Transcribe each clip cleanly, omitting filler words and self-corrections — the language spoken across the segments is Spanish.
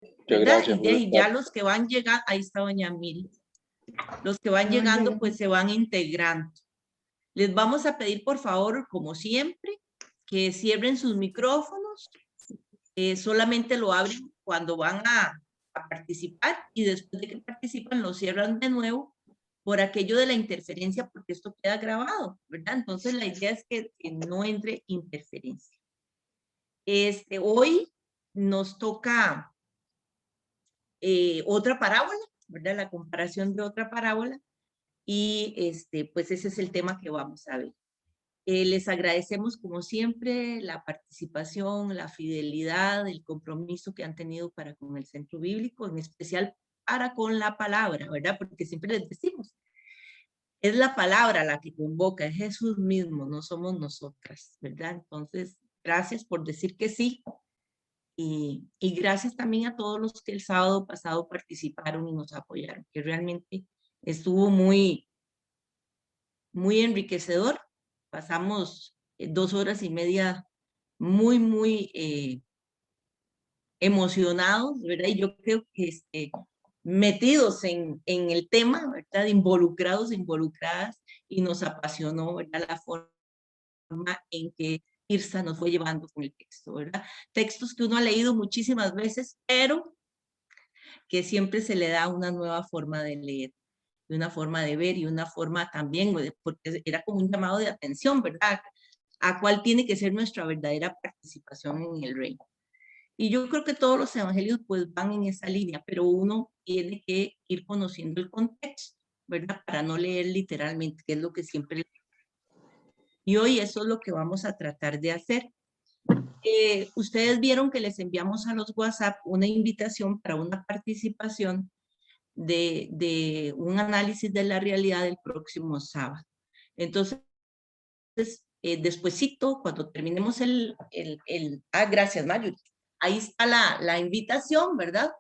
Muchas ¿verdad? gracias. Y de ahí ya los que van llegando, ahí está doña Miri, los que van llegando pues se van integrando. Les vamos a pedir por favor, como siempre, que cierren sus micrófonos, solamente lo abren cuando van a participar y después de que participan lo cierran de nuevo por aquello de la interferencia, porque esto queda grabado, ¿verdad? Entonces la idea es que no entre interferencia. Hoy nos toca otra parábola, ¿verdad? La comparación de otra parábola y pues ese es el tema que vamos a ver. Les agradecemos como siempre la participación, la fidelidad, el compromiso que han tenido para con el Centro Bíblico, en especial para con la palabra, ¿verdad? Porque siempre les decimos, es la palabra la que convoca, es Jesús mismo, no somos nosotras, ¿verdad? Entonces, gracias por decir que sí. Y gracias también a todos los que el sábado pasado participaron y nos apoyaron, que realmente estuvo muy, muy enriquecedor. Pasamos 2 horas y media muy emocionados, ¿verdad? Y yo creo que metidos en el tema, ¿verdad? Involucrados, involucradas, y nos apasionó, ¿verdad? La forma en que Irsa nos fue llevando con el texto, ¿verdad? Textos que uno ha leído muchísimas veces, pero que siempre se le da una nueva forma de leer, de una forma de ver y una forma también, porque era como un llamado de atención, ¿verdad? A cuál tiene que ser nuestra verdadera participación en el reino. Y yo creo que todos los evangelios pues van en esa línea, pero uno tiene que ir conociendo el contexto, ¿verdad? Para no leer literalmente, que es lo que siempre... Y hoy eso es lo que vamos a tratar de hacer. Ustedes vieron que les enviamos a los WhatsApp una invitación para una participación de un análisis de la realidad el próximo sábado. Entonces, despuesito, cuando terminemos gracias, Mayu. Ahí está la invitación, ¿verdad?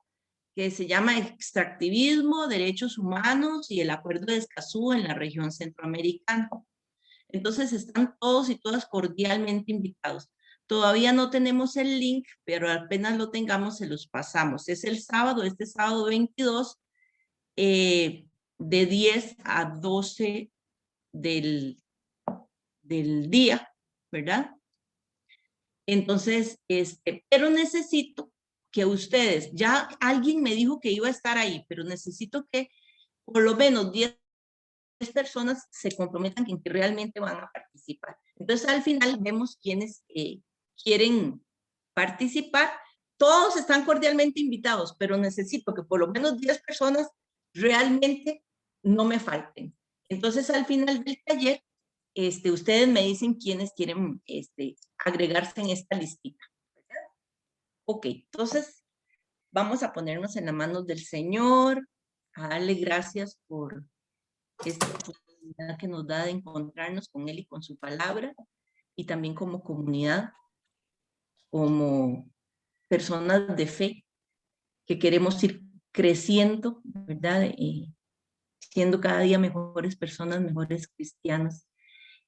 Que se llama Extractivismo, Derechos Humanos y el Acuerdo de Escazú en la región centroamericana. Entonces, están todos y todas cordialmente invitados. Todavía no tenemos el link, pero apenas lo tengamos, se los pasamos. Es el sábado, este sábado 22, de 10 a 12 del día, ¿verdad? Entonces, pero necesito que ustedes, ya alguien me dijo que iba a estar ahí, pero necesito que por lo menos 10 personas se comprometan en que realmente van a participar. Entonces, al final vemos quiénes quieren participar. Todos están cordialmente invitados, pero necesito que por lo menos 10 personas realmente no me falten. Entonces, al final del taller, ustedes me dicen quiénes quieren agregarse en esta listita. Ok, entonces vamos a ponernos en las manos del Señor, a darle gracias por esta oportunidad que nos da de encontrarnos con Él y con su palabra, y también como comunidad, como personas de fe, que queremos ir creciendo, ¿verdad? Y siendo cada día mejores personas, mejores cristianos.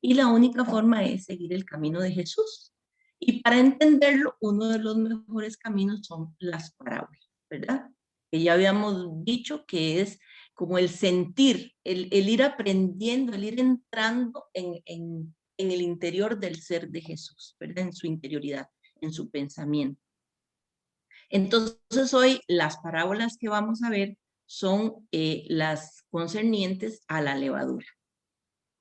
Y la única forma es seguir el camino de Jesús. Y para entenderlo, uno de los mejores caminos son las parábolas, ¿verdad? Que ya habíamos dicho que es como el sentir, el ir aprendiendo, el ir entrando en el interior del ser de Jesús, ¿verdad? En su interioridad, en su pensamiento. Entonces hoy las parábolas que vamos a ver son las concernientes a la levadura.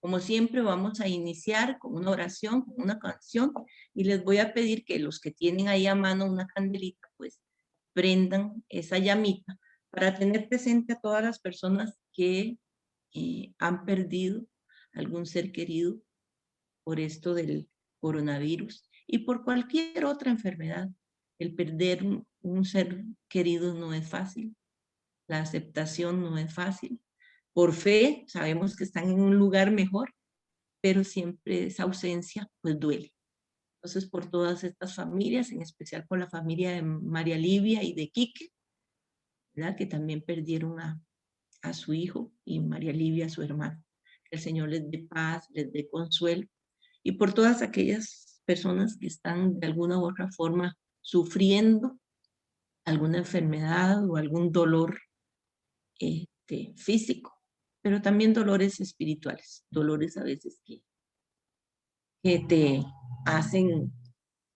Como siempre vamos a iniciar con una oración, con una canción, y les voy a pedir que los que tienen ahí a mano una candelita, pues prendan esa llamita para tener presente a todas las personas que han perdido algún ser querido por esto del coronavirus y por cualquier otra enfermedad. El perder un ser querido no es fácil, la aceptación no es fácil. Por fe sabemos que están en un lugar mejor, pero siempre esa ausencia pues duele. Entonces, por todas estas familias, en especial por la familia de María Livia y de Quique, ¿verdad? Que también perdieron a su hijo, y María Livia a su hermano. Que el Señor les dé paz, les dé consuelo, y por todas aquellas personas que están de alguna u otra forma sufriendo alguna enfermedad o algún dolor físico, pero también dolores espirituales, dolores a veces que te hacen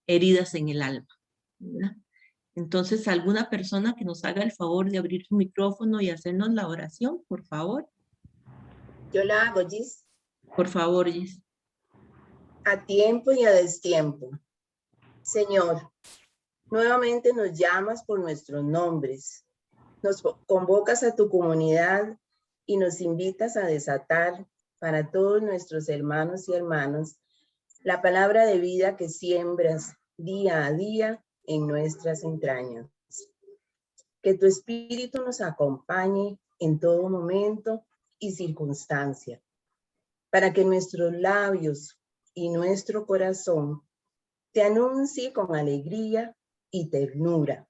heridas en el alma, ¿verdad? Entonces, alguna persona que nos haga el favor de abrir su micrófono y hacernos la oración, por favor. Yo la hago, Gis. Por favor, Gis. A tiempo y a destiempo. Señor, nuevamente nos llamas por nuestros nombres. Nos convocas a tu comunidad y nos invitas a desatar para todos nuestros hermanos y hermanas la palabra de vida que siembras día a día en nuestras entrañas. Que tu espíritu nos acompañe en todo momento y circunstancia, para que nuestros labios y nuestro corazón te anuncie con alegría y ternura,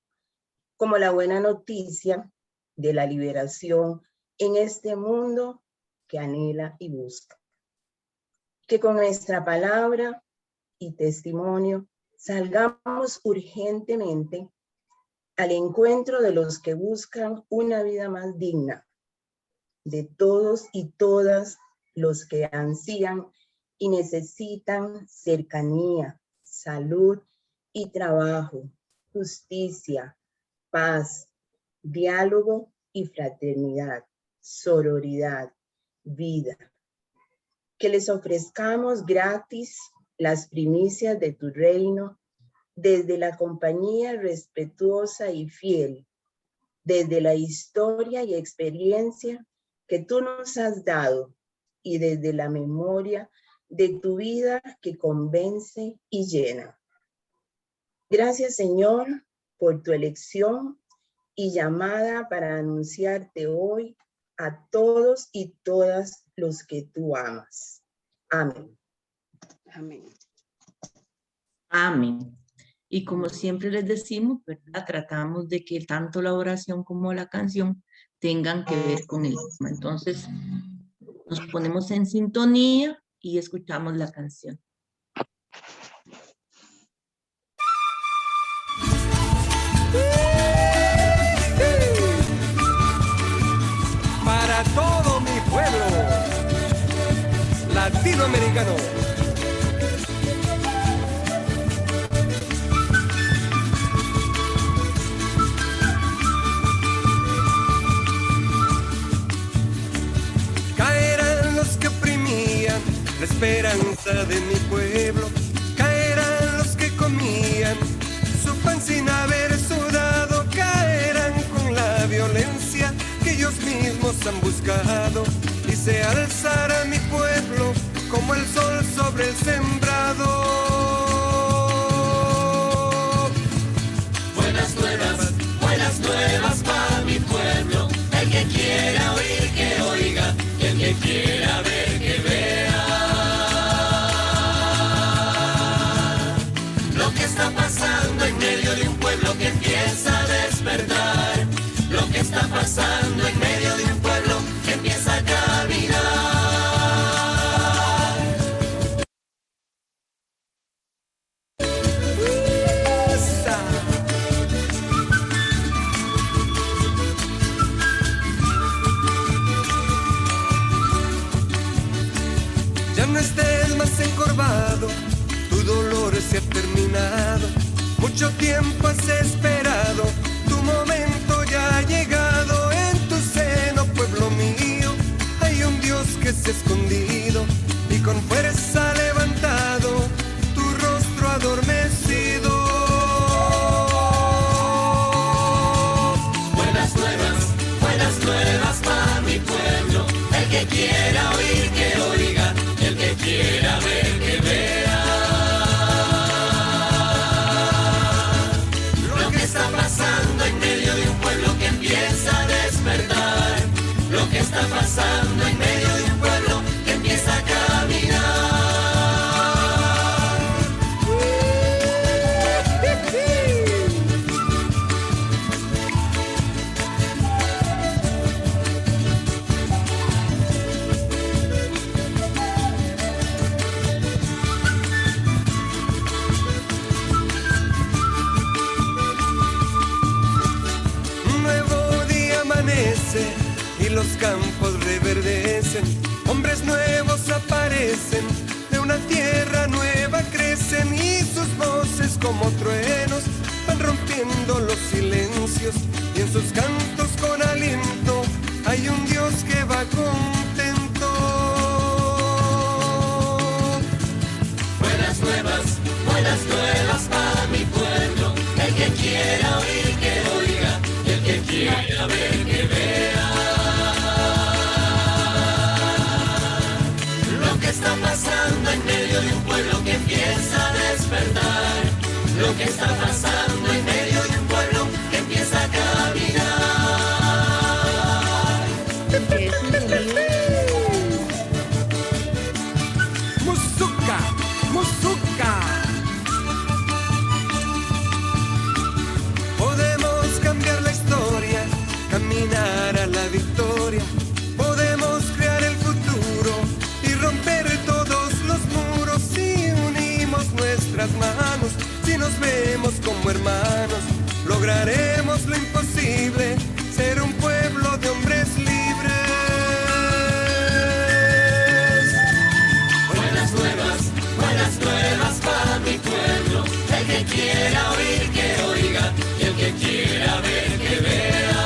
como la buena noticia de la liberación en este mundo que anhela y busca. Que con nuestra palabra y testimonio salgamos urgentemente al encuentro de los que buscan una vida más digna, de todos y todas los que ansían y necesitan cercanía, salud y trabajo, justicia, paz, diálogo y fraternidad, sororidad, vida. Que les ofrezcamos gratis las primicias de tu reino desde la compañía respetuosa y fiel, desde la historia y experiencia que tú nos has dado y desde la memoria de tu vida que convence y llena. Gracias, Señor, por tu elección y llamada para anunciarte hoy a todos y todas los que tú amas. Amén. Amén. Amén. Y como siempre les decimos, ¿verdad? Tratamos de que tanto la oración como la canción tengan que ver con el tema. Entonces, nos ponemos en sintonía y escuchamos la canción. Para todo mi pueblo latinoamericano. Caerán los que oprimían la esperanza de mi pueblo. Caerán los que comían su pan sin haber sudado. Caerán con la violencia que ellos mismos han buscado. Y se alzará mi pueblo como el sol sobre el sembrado. Buenas nuevas para mi pueblo. El que quiera oír que oiga, y el que quiera ver que vea. Lo que está pasando en medio de un pueblo que empieza a despertar. Lo que está pasando en medio de un pueblo que empieza a caminar. Un nuevo día amanece y los campos reverdecen. Hombres nuevos aparecen, de una tierra nueva crecen y sus voces como truenos van rompiendo los silencios y en sus cantos con aliento hay un Dios que va contento. Buenas nuevas para mi pueblo, el que quiera oír que oiga y el que quiera ver que vea. Lo que está pasando en medio de un pueblo que empieza a despertar, lo que está pasando en medio de un pueblo que empieza a caminar. Muzuka, Muzuka. Podemos cambiar la historia, caminar a la victoria. Podemos crear el futuro y romper todos los muros si unimos nuestras manos. Si nos vemos como hermanos, lograremos lo imposible, ser un pueblo de hombres libres. Buenas nuevas para mi pueblo, el que quiera oír que oiga y el que quiera ver que vea.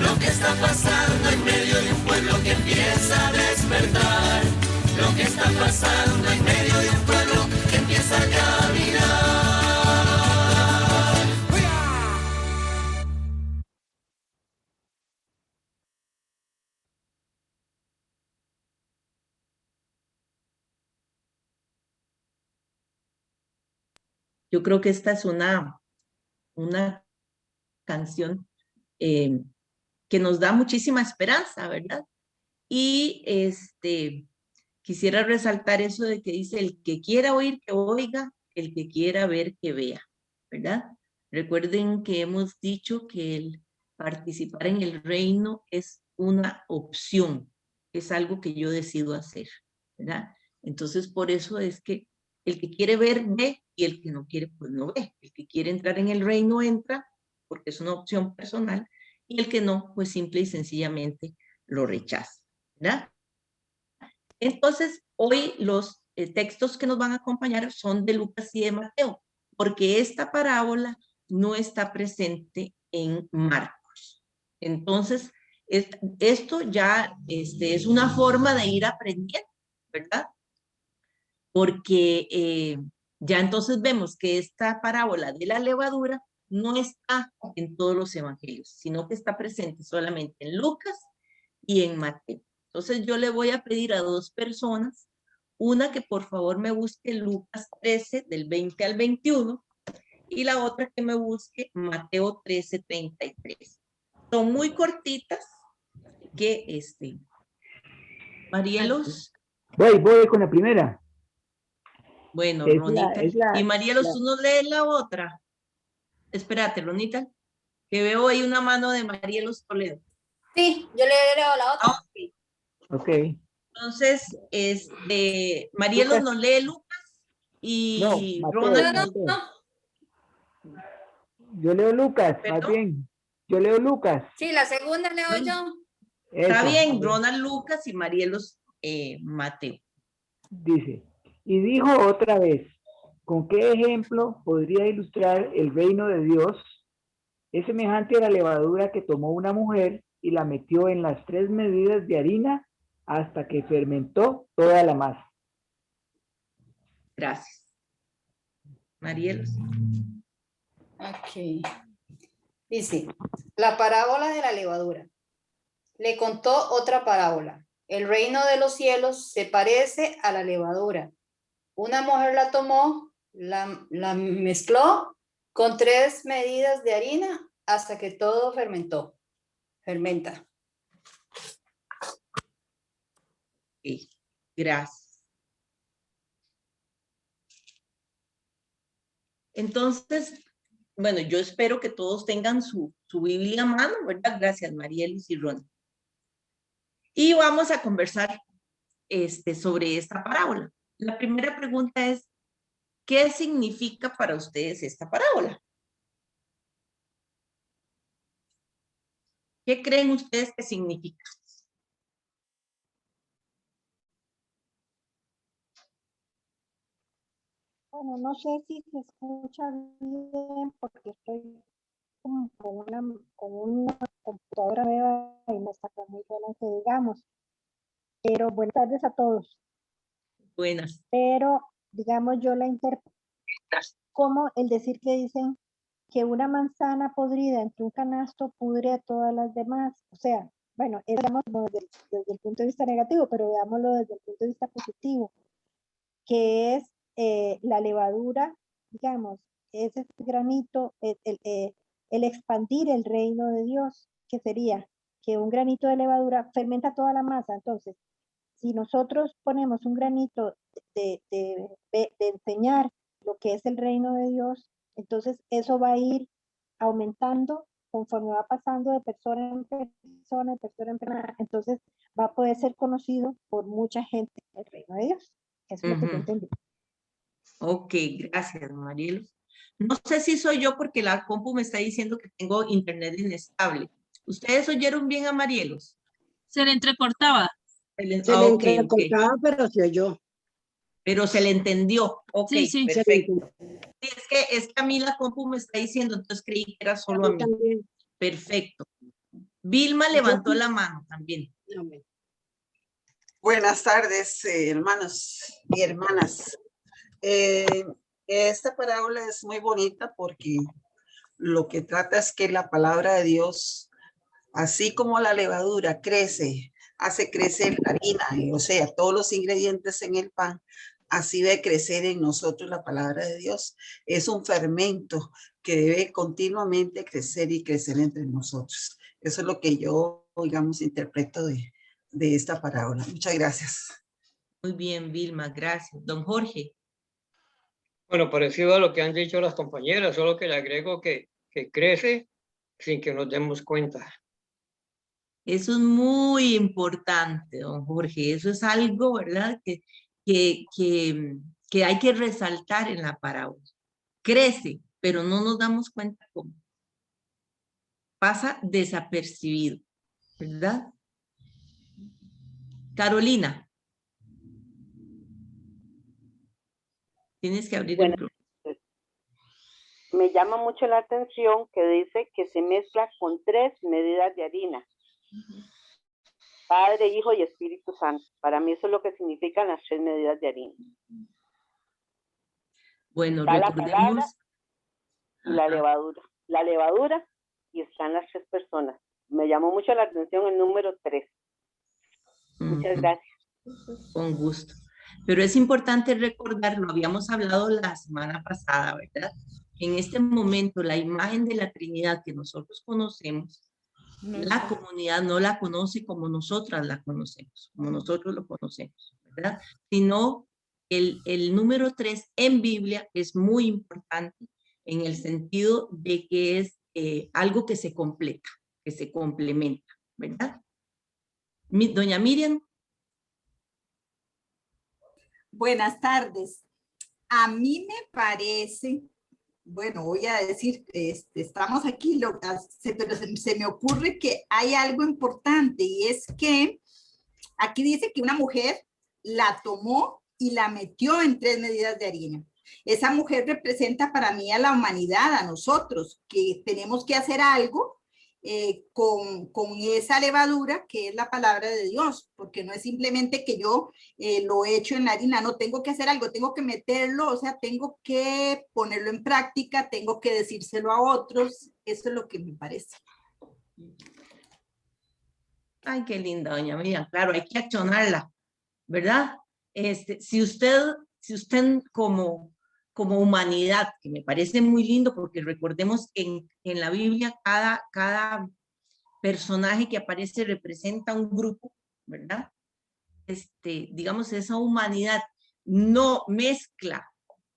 Lo que está pasando en medio de un pueblo que empieza a despertar, lo que está pasando en medio de un pueblo que empieza a caminar. Yo creo que esta es una canción que nos da muchísima esperanza, ¿verdad? Y quisiera resaltar eso de que dice, el que quiera oír que oiga, el que quiera ver que vea, ¿verdad? Recuerden que hemos dicho que el participar en el reino es una opción, es algo que yo decido hacer, ¿verdad? Entonces, por eso es que el que quiere ver, ve, y el que no quiere, pues no ve. El que quiere entrar en el reino, entra, porque es una opción personal, y el que no, pues simple y sencillamente lo rechaza, ¿verdad? Entonces, hoy los textos que nos van a acompañar son de Lucas y de Mateo, porque esta parábola no está presente en Marcos. Entonces, esto ya es una forma de ir aprendiendo, ¿verdad? Porque ya entonces vemos que esta parábola de la levadura no está en todos los evangelios, sino que está presente solamente en Lucas y en Mateo. Entonces yo le voy a pedir a dos personas, una que por favor me busque Lucas 13 del 20 al 21 y la otra que me busque Mateo 13, 33. Son muy cortitas, así que Marielos. Voy con la primera. Bueno, Ronita. Y Marielos, ¿tú nos lees la otra? Espérate, Ronita, que veo ahí una mano de Marielos Toledo. Sí, yo le leo la otra. Ah, Ok. Entonces, Marielos nos lee Lucas y no, Ronald. No. Yo leo Lucas, ¿Perdón? más bien. Yo leo Lucas. Sí, la segunda leo yo. Está Eso, bien, Ronald Lucas y Marielos Mateo. Dice, y dijo otra vez, ¿con qué ejemplo podría ilustrar el reino de Dios? Es semejante a la levadura que tomó una mujer y la metió en las 3 medidas de harina hasta que fermentó toda la masa. Gracias. Marielos. Ok. Dice, la parábola de la levadura. Le contó otra parábola. El reino de los cielos se parece a la levadura. Una mujer la tomó, la mezcló con 3 medidas de harina hasta que todo fermenta. Okay. Gracias. Entonces, bueno, yo espero que todos tengan su Biblia a mano, ¿verdad? Gracias, Marielos y Ron. Y vamos a conversar sobre esta parábola. La primera pregunta es, ¿qué significa para ustedes esta parábola? ¿Qué creen ustedes que significa? Bueno, no sé si se escucha bien porque estoy como con una computadora nueva y no está muy buena que digamos. Pero buenas tardes a todos. Buenas. Pero, digamos, yo la interpreto como el decir que dicen que una manzana podrida entre un canasto pudre a todas las demás. O sea, bueno, digamos desde el punto de vista negativo, pero veámoslo desde el punto de vista positivo, que es la levadura, digamos, es ese granito, el expandir el reino de Dios, que sería que un granito de levadura fermenta toda la masa. Entonces, si nosotros ponemos un granito de enseñar lo que es el reino de Dios, entonces eso va a ir aumentando conforme va pasando de persona en persona, de persona en persona. Entonces va a poder ser conocido por mucha gente el reino de Dios. Eso es lo que yo entendí. Ok, gracias, Marielo. No sé si soy yo porque la compu me está diciendo que tengo internet inestable. ¿Ustedes oyeron bien a Marielos? Se le entrecortaba. Se le entrecortaba, pero se oyó. Pero se le entendió. Ok, Sí. perfecto. Sí, es que a mí la compu me está diciendo, entonces creí que era solo a mí. También. Perfecto. Vilma levantó la mano también. Buenas tardes, hermanos y hermanas. Esta parábola es muy bonita porque lo que trata es que la palabra de Dios, así como la levadura crece, hace crecer la harina, o sea, todos los ingredientes en el pan, así debe crecer en nosotros la palabra de Dios. Es un fermento que debe continuamente crecer y crecer entre nosotros. Eso es lo que yo, digamos, interpreto de esta parábola. Muchas gracias. Muy bien, Vilma, gracias. Don Jorge. Bueno, parecido a lo que han dicho las compañeras, solo que le agrego que crece sin que nos demos cuenta. Eso es muy importante, don Jorge. Eso es algo, ¿verdad? Que hay que resaltar en la parábola. Crece, pero no nos damos cuenta cómo. Pasa desapercibido, ¿verdad? Carolina. Tienes que abrir el programa. Me llama mucho la atención que dice que se mezcla con 3 medidas de harina. Padre, Hijo y Espíritu Santo. Para mí eso es lo que significan las 3 medidas de harina. Bueno, está recordemos. La palabra y la levadura. La levadura y están las 3 personas. Me llamó mucho la atención el número 3. Muchas gracias. Con gusto. Pero es importante recordar, lo habíamos hablado la semana pasada, ¿verdad? En este momento, la imagen de la Trinidad que nosotros conocemos, la comunidad no la conoce como nosotras la conocemos, como nosotros lo conocemos, ¿verdad? Sino el número 3 en Biblia es muy importante en el sentido de que es algo que se completa, que se complementa, ¿verdad? Doña Miriam. Buenas tardes. A mí me parece, bueno, voy a decir, estamos aquí, pero se me ocurre que hay algo importante y es que aquí dice que una mujer la tomó y la metió en 3 medidas de harina. Esa mujer representa para mí a la humanidad, a nosotros, que tenemos que hacer algo con esa levadura que es la palabra de Dios, porque no es simplemente que yo lo echo en la harina, no, tengo que hacer algo, tengo que meterlo, o sea, tengo que ponerlo en práctica, tengo que decírselo a otros, eso es lo que me parece. Ay, qué linda, doña Miriam, claro, hay que accionarla, ¿verdad? Si usted como humanidad, que me parece muy lindo porque recordemos que en la Biblia cada personaje que aparece representa un grupo, ¿verdad? Digamos, esa humanidad no mezcla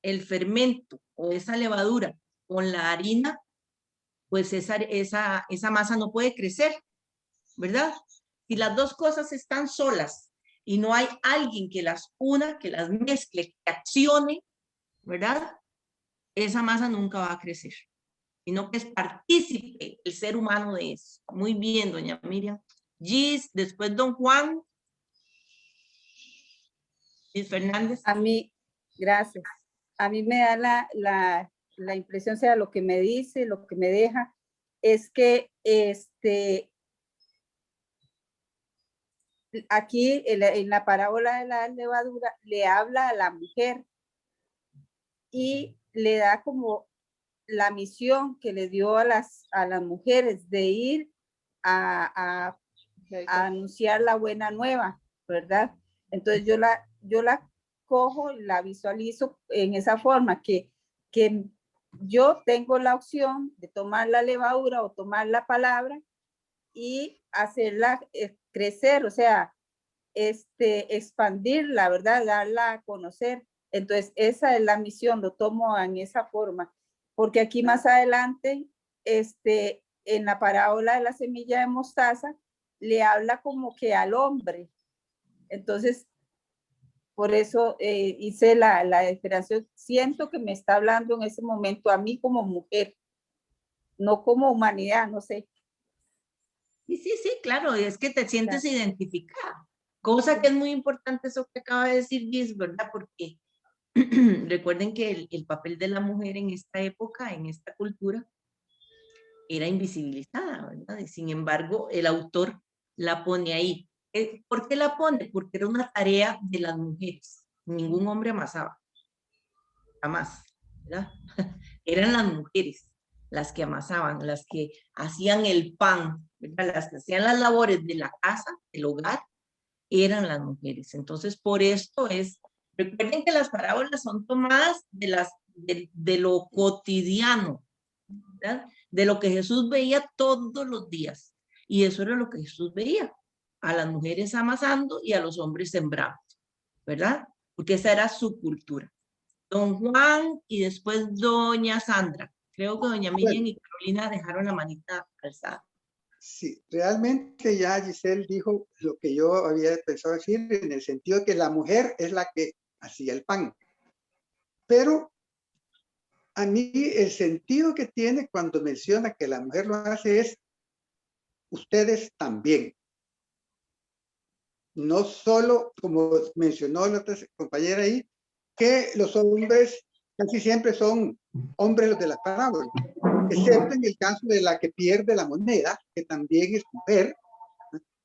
el fermento o esa levadura con la harina, pues esa masa no puede crecer, ¿verdad? Si las dos cosas están solas y no hay alguien que las una, que las mezcle, que accione, ¿verdad? Esa masa nunca va a crecer, sino que es partícipe el ser humano de eso. Muy bien, doña Miriam. Gis, después don Juan. Gis Fernández. A mí, gracias. A mí me da la impresión, o sea, lo que me dice, lo que me deja, es que aquí en la parábola de la levadura le habla a la mujer y le da como la misión que le dio a las mujeres de ir a anunciar la buena nueva, ¿verdad? Entonces yo la cojo y la visualizo en esa forma, que yo tengo la opción de tomar la levadura o tomar la palabra y hacerla crecer, o sea, expandirla, ¿verdad? Darla a conocer. Entonces, esa es la misión, lo tomo en esa forma, porque aquí más adelante, en la parábola de la semilla de mostaza, le habla como que al hombre. Entonces, por eso hice la diferenciación. Siento que me está hablando en ese momento a mí como mujer, no como humanidad, no sé. Sí, claro, es que te sientes identificada. Cosa que es muy importante eso que acaba de decir Gis, ¿verdad? Porque recuerden que el papel de la mujer en esta época, en esta cultura, era invisibilizada, ¿verdad? Y sin embargo, el autor la pone ahí. ¿Por qué la pone? Porque era una tarea de las mujeres. Ningún hombre amasaba. Jamás, ¿verdad? Eran las mujeres las que amasaban, las que hacían el pan, ¿verdad? Las que hacían las labores de la casa, del hogar, eran las mujeres. Entonces, por esto recuerden que las parábolas son tomadas de lo cotidiano, ¿verdad? De lo que Jesús veía todos los días. Y eso era lo que Jesús veía, a las mujeres amasando y a los hombres sembrando, ¿verdad? Porque esa era su cultura. Don Juan y después doña Sandra. Creo que doña Miriam y Carolina dejaron la manita alzada. Sí, realmente ya Giselle dijo lo que yo había pensado decir, en el sentido de que la mujer es la que hacía el pan. Pero a mí el sentido que tiene cuando menciona que la mujer lo hace es ustedes también. No solo, como mencionó la otra compañera ahí, que los hombres casi siempre son hombres los de la parábola, excepto en el caso de la que pierde la moneda, que también es mujer,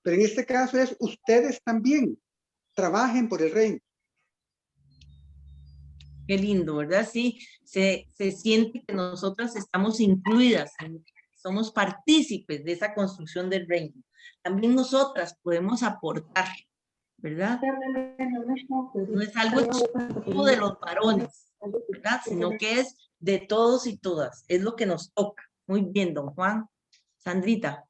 pero en este caso es ustedes también, trabajen por el reino. Qué lindo, ¿verdad? Sí, se siente que nosotras estamos incluidas, somos partícipes de esa construcción del reino. También nosotras podemos aportar, ¿verdad? No es algo exclusivo de los varones, ¿verdad? Sino que es de todos y todas, es lo que nos toca. Muy bien, don Juan. Sandrita.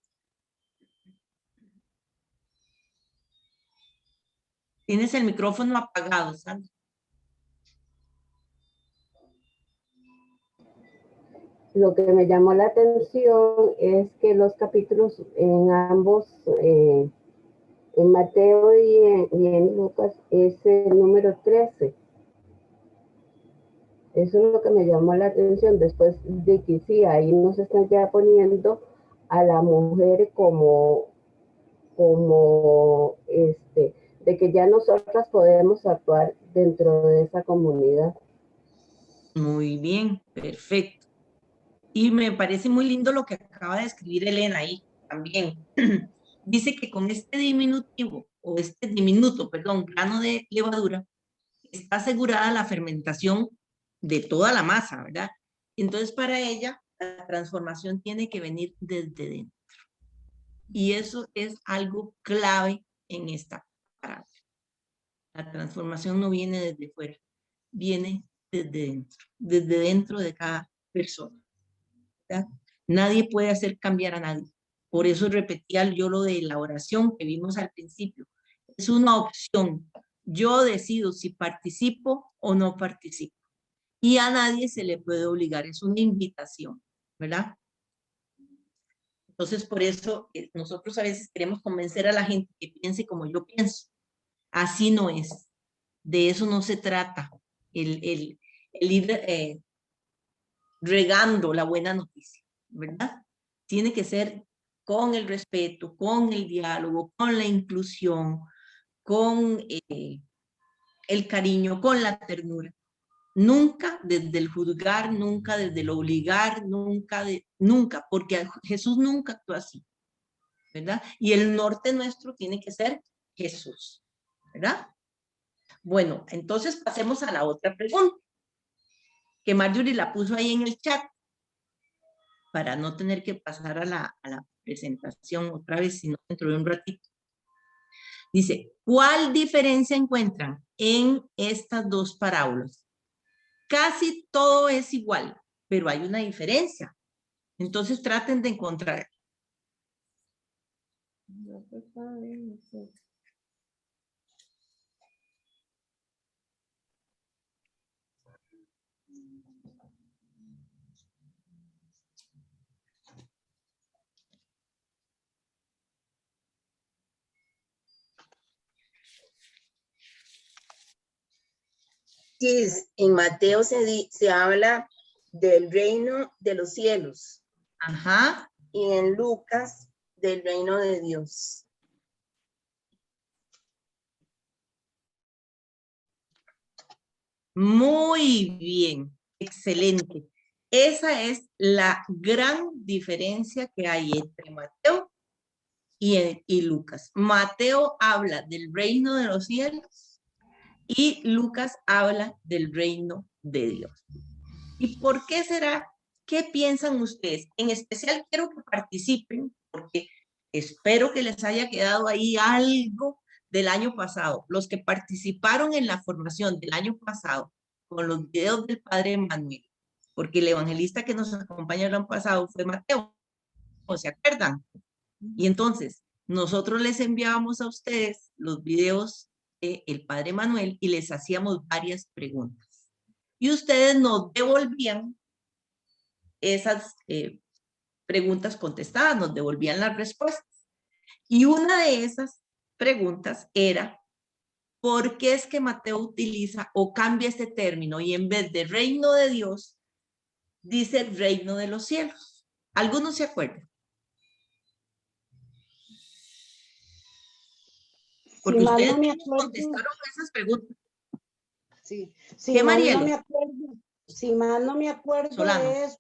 Tienes el micrófono apagado, Sandra. Lo que me llamó la atención es que los capítulos en ambos, en Mateo y en Lucas, es el número 13. Eso es lo que me llamó la atención, después de que sí, ahí nos están ya poniendo a la mujer como de que ya nosotras podemos actuar dentro de esa comunidad. Muy bien, perfecto. Y me parece muy lindo lo que acaba de escribir Elena ahí también. Dice que con este diminutivo, o este diminuto, perdón, grano de levadura, está asegurada la fermentación de toda la masa, ¿verdad? Entonces, para ella, la transformación tiene que venir desde dentro. Y eso es algo clave en esta parábola. La transformación no viene desde fuera, viene desde dentro de cada persona, ¿verdad? Nadie puede hacer cambiar a nadie. Por eso repetía yo lo de la oración que vimos al principio. Es una opción. Yo decido si participo o no participo. Y a nadie se le puede obligar. Es una invitación, ¿verdad? Entonces, por eso nosotros a veces queremos convencer a la gente que piense como yo pienso. Así no es. De eso no se trata. El el ir regando la buena noticia, ¿verdad? Tiene que ser con el respeto, con el diálogo, con la inclusión, con el cariño, con la ternura. Nunca desde el juzgar, nunca desde el obligar, nunca, porque Jesús nunca actuó así, ¿verdad? Y el norte nuestro tiene que ser Jesús, ¿verdad? Bueno, entonces pasemos a la otra pregunta, que Marjorie la puso ahí en el chat, para no tener que pasar a la presentación otra vez, sino dentro de un ratito. Dice, ¿cuál diferencia encuentran en estas dos parábolas? Casi todo es igual, pero hay una diferencia. Entonces traten de encontrar. Sí, en Mateo se habla del reino de los cielos. Ajá. Y en Lucas del reino de Dios. Muy bien, excelente. Esa es la gran diferencia que hay entre Mateo y Lucas. Mateo habla del reino de los cielos y Lucas habla del reino de Dios. ¿Y por qué será? ¿Qué piensan ustedes? En especial quiero que participen porque espero que les haya quedado ahí algo del año pasado. Los que participaron en la formación del año pasado con los videos del padre Manuel, porque el evangelista que nos acompañó el año pasado fue Mateo, ¿se acuerdan? Y entonces nosotros les enviábamos a ustedes los videos del padre Manuel y les hacíamos varias preguntas. Y ustedes nos devolvían esas preguntas contestadas, nos devolvían las respuestas. Y una de esas preguntas era, ¿por qué es que Mateo utiliza o cambia este término y en vez de reino de Dios, dice reino de los cielos? ¿Algunos se acuerdan? Porque si ustedes mal no me mismos contestaron esas preguntas. Sí, ¿Qué, Marielo? No me acuerdo, si mal no me acuerdo Solano. es,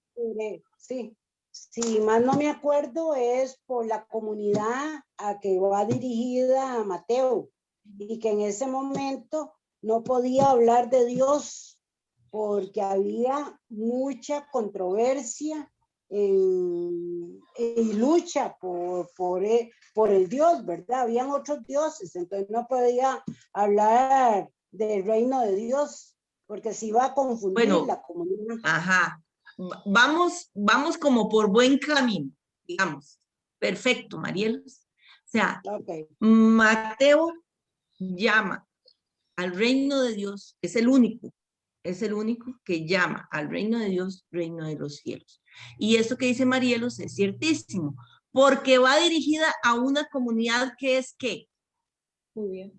si mal no me acuerdo es por la comunidad a que va dirigida a Mateo y que en ese momento no podía hablar de Dios porque había mucha controversia y lucha por el Dios, ¿verdad? Habían otros dioses, entonces no podía hablar del reino de Dios, porque se iba a confundir la comunidad. Ajá. Vamos como por buen camino, digamos. Perfecto, Mariel. O sea, Mateo llama al reino de Dios, es el único que llama al reino de Dios, reino de los cielos. Y esto que dice Marielos es ciertísimo, porque va dirigida a una comunidad que es ¿qué? Judía.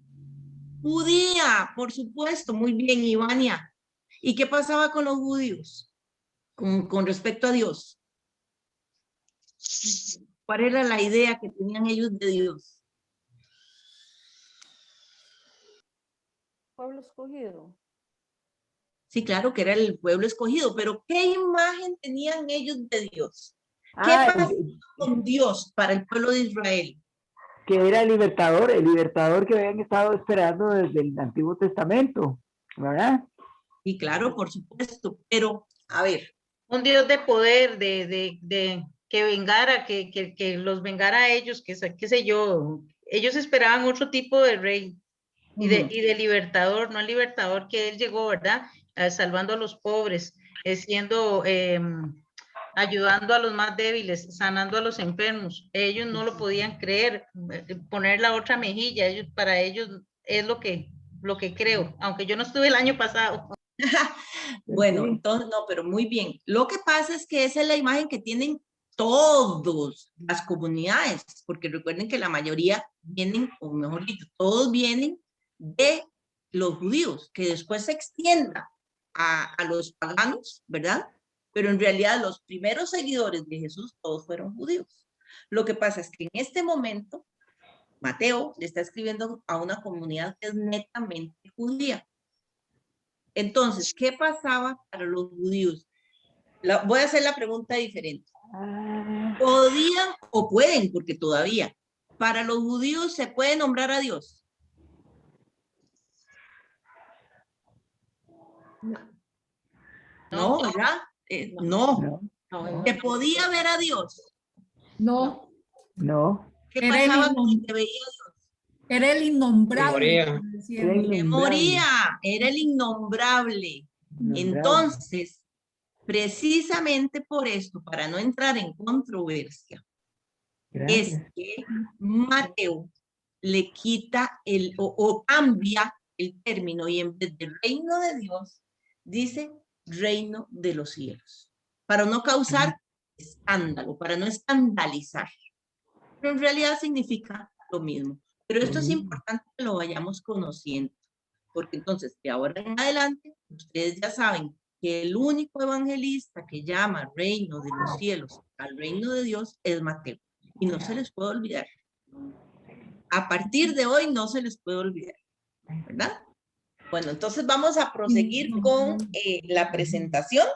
Judía, por supuesto, muy bien, Ivania. ¿Y qué pasaba con los judíos? Con respecto a Dios. ¿Cuál era la idea que tenían ellos de Dios? Pueblo escogido. Sí, claro que era el pueblo escogido, pero ¿qué imagen tenían ellos de Dios? ¿Qué pasó con Dios para el pueblo de Israel? Que era el libertador que habían estado esperando desde el Antiguo Testamento, ¿verdad? Y claro, por supuesto, pero a ver. Un Dios de poder, de que vengara, que los vengara a ellos, qué sé yo. Ellos esperaban otro tipo de rey y de libertador, no el libertador que él llegó, ¿verdad? Salvando a los pobres, ayudando a los más débiles, sanando a los enfermos. Ellos no lo podían creer, poner la otra mejilla, para ellos es lo que creo, aunque yo no estuve el año pasado. Bueno, entonces, no, pero muy bien. Lo que pasa es que esa es la imagen que tienen todas las comunidades, porque recuerden que la mayoría vienen, o mejor dicho, todos vienen de los judíos, que después se extienda a los paganos, ¿verdad? Pero en realidad los primeros seguidores de Jesús todos fueron judíos. Lo que pasa es que en este momento Mateo le está escribiendo a una comunidad que es netamente judía. Entonces, ¿qué pasaba para los judíos? Voy a hacer la pregunta diferente. ¿Podían o pueden, porque todavía, para los judíos se puede nombrar a Dios? No, ¿verdad? No. ¿Se podía ver a Dios? No. No. ¿Qué Era el pasaba innom- cuando se veía a Dios? Era el innombrable. moría. como decía. Era Que innombrable. moría, era el innombrable. Entonces, precisamente por esto, para no entrar en controversia, es Gracias. que Mateo le quita o cambia el término y en vez de reino de Dios, dice reino de los cielos, para no causar escándalo, para no escandalizar. Pero en realidad significa lo mismo. Pero esto es importante que lo vayamos conociendo, porque entonces de ahora en adelante, ustedes ya saben que el único evangelista que llama reino de los cielos al reino de Dios es Mateo. Y no se les puede olvidar. A partir de hoy no se les puede olvidar, ¿verdad? Bueno, entonces vamos a proseguir con la presentación.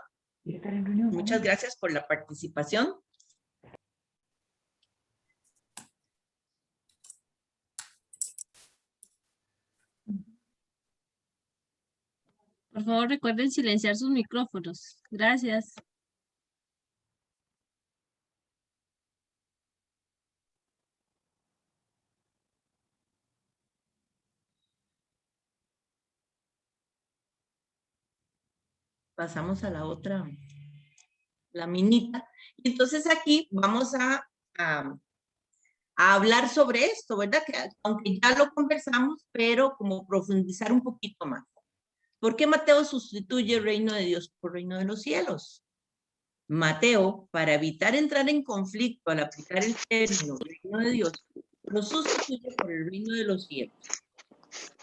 Muchas gracias por la participación. Por favor, recuerden silenciar sus micrófonos. Gracias. Pasamos a la otra, la minita. Y entonces aquí vamos a hablar sobre esto, ¿verdad? Que aunque ya lo conversamos, pero como profundizar un poquito más. ¿Por qué Mateo sustituye el reino de Dios por reino de los cielos? Mateo, para evitar entrar en conflicto al aplicar el término reino de Dios, lo sustituye por el reino de los cielos.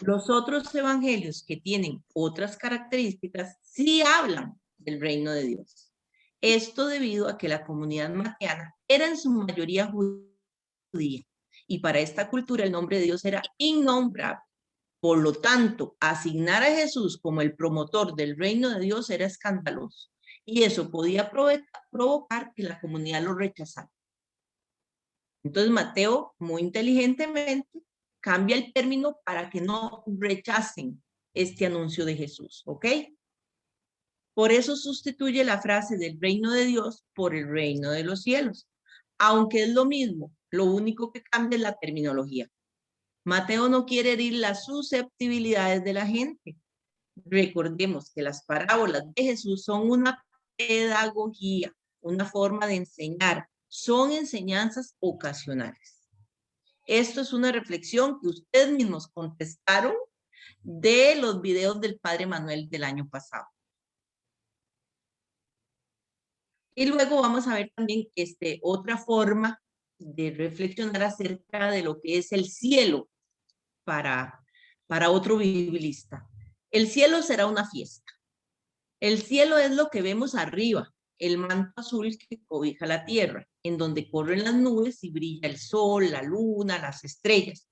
Los otros evangelios que tienen otras características sí hablan del reino de Dios. Esto debido a que la comunidad mateana era en su mayoría judía y para esta cultura el nombre de Dios era innombrable. Por lo tanto, asignar a Jesús como el promotor del reino de Dios era escandaloso y eso podía provocar que la comunidad lo rechazara. Entonces Mateo, muy inteligentemente, cambia el término para que no rechacen este anuncio de Jesús, ¿ok? Por eso sustituye la frase del reino de Dios por el reino de los cielos, aunque es lo mismo, lo único que cambia es la terminología. Mateo no quiere herir las susceptibilidades de la gente. Recordemos que las parábolas de Jesús son una pedagogía, una forma de enseñar, son enseñanzas ocasionales. Esto es una reflexión que ustedes mismos contestaron de los videos del Padre Manuel del año pasado. Y luego vamos a ver también otra forma de reflexionar acerca de lo que es el cielo para otro biblista. El cielo será una fiesta. El cielo es lo que vemos arriba, el manto azul que cobija la tierra, en donde corren las nubes y brilla el sol, la luna, las estrellas.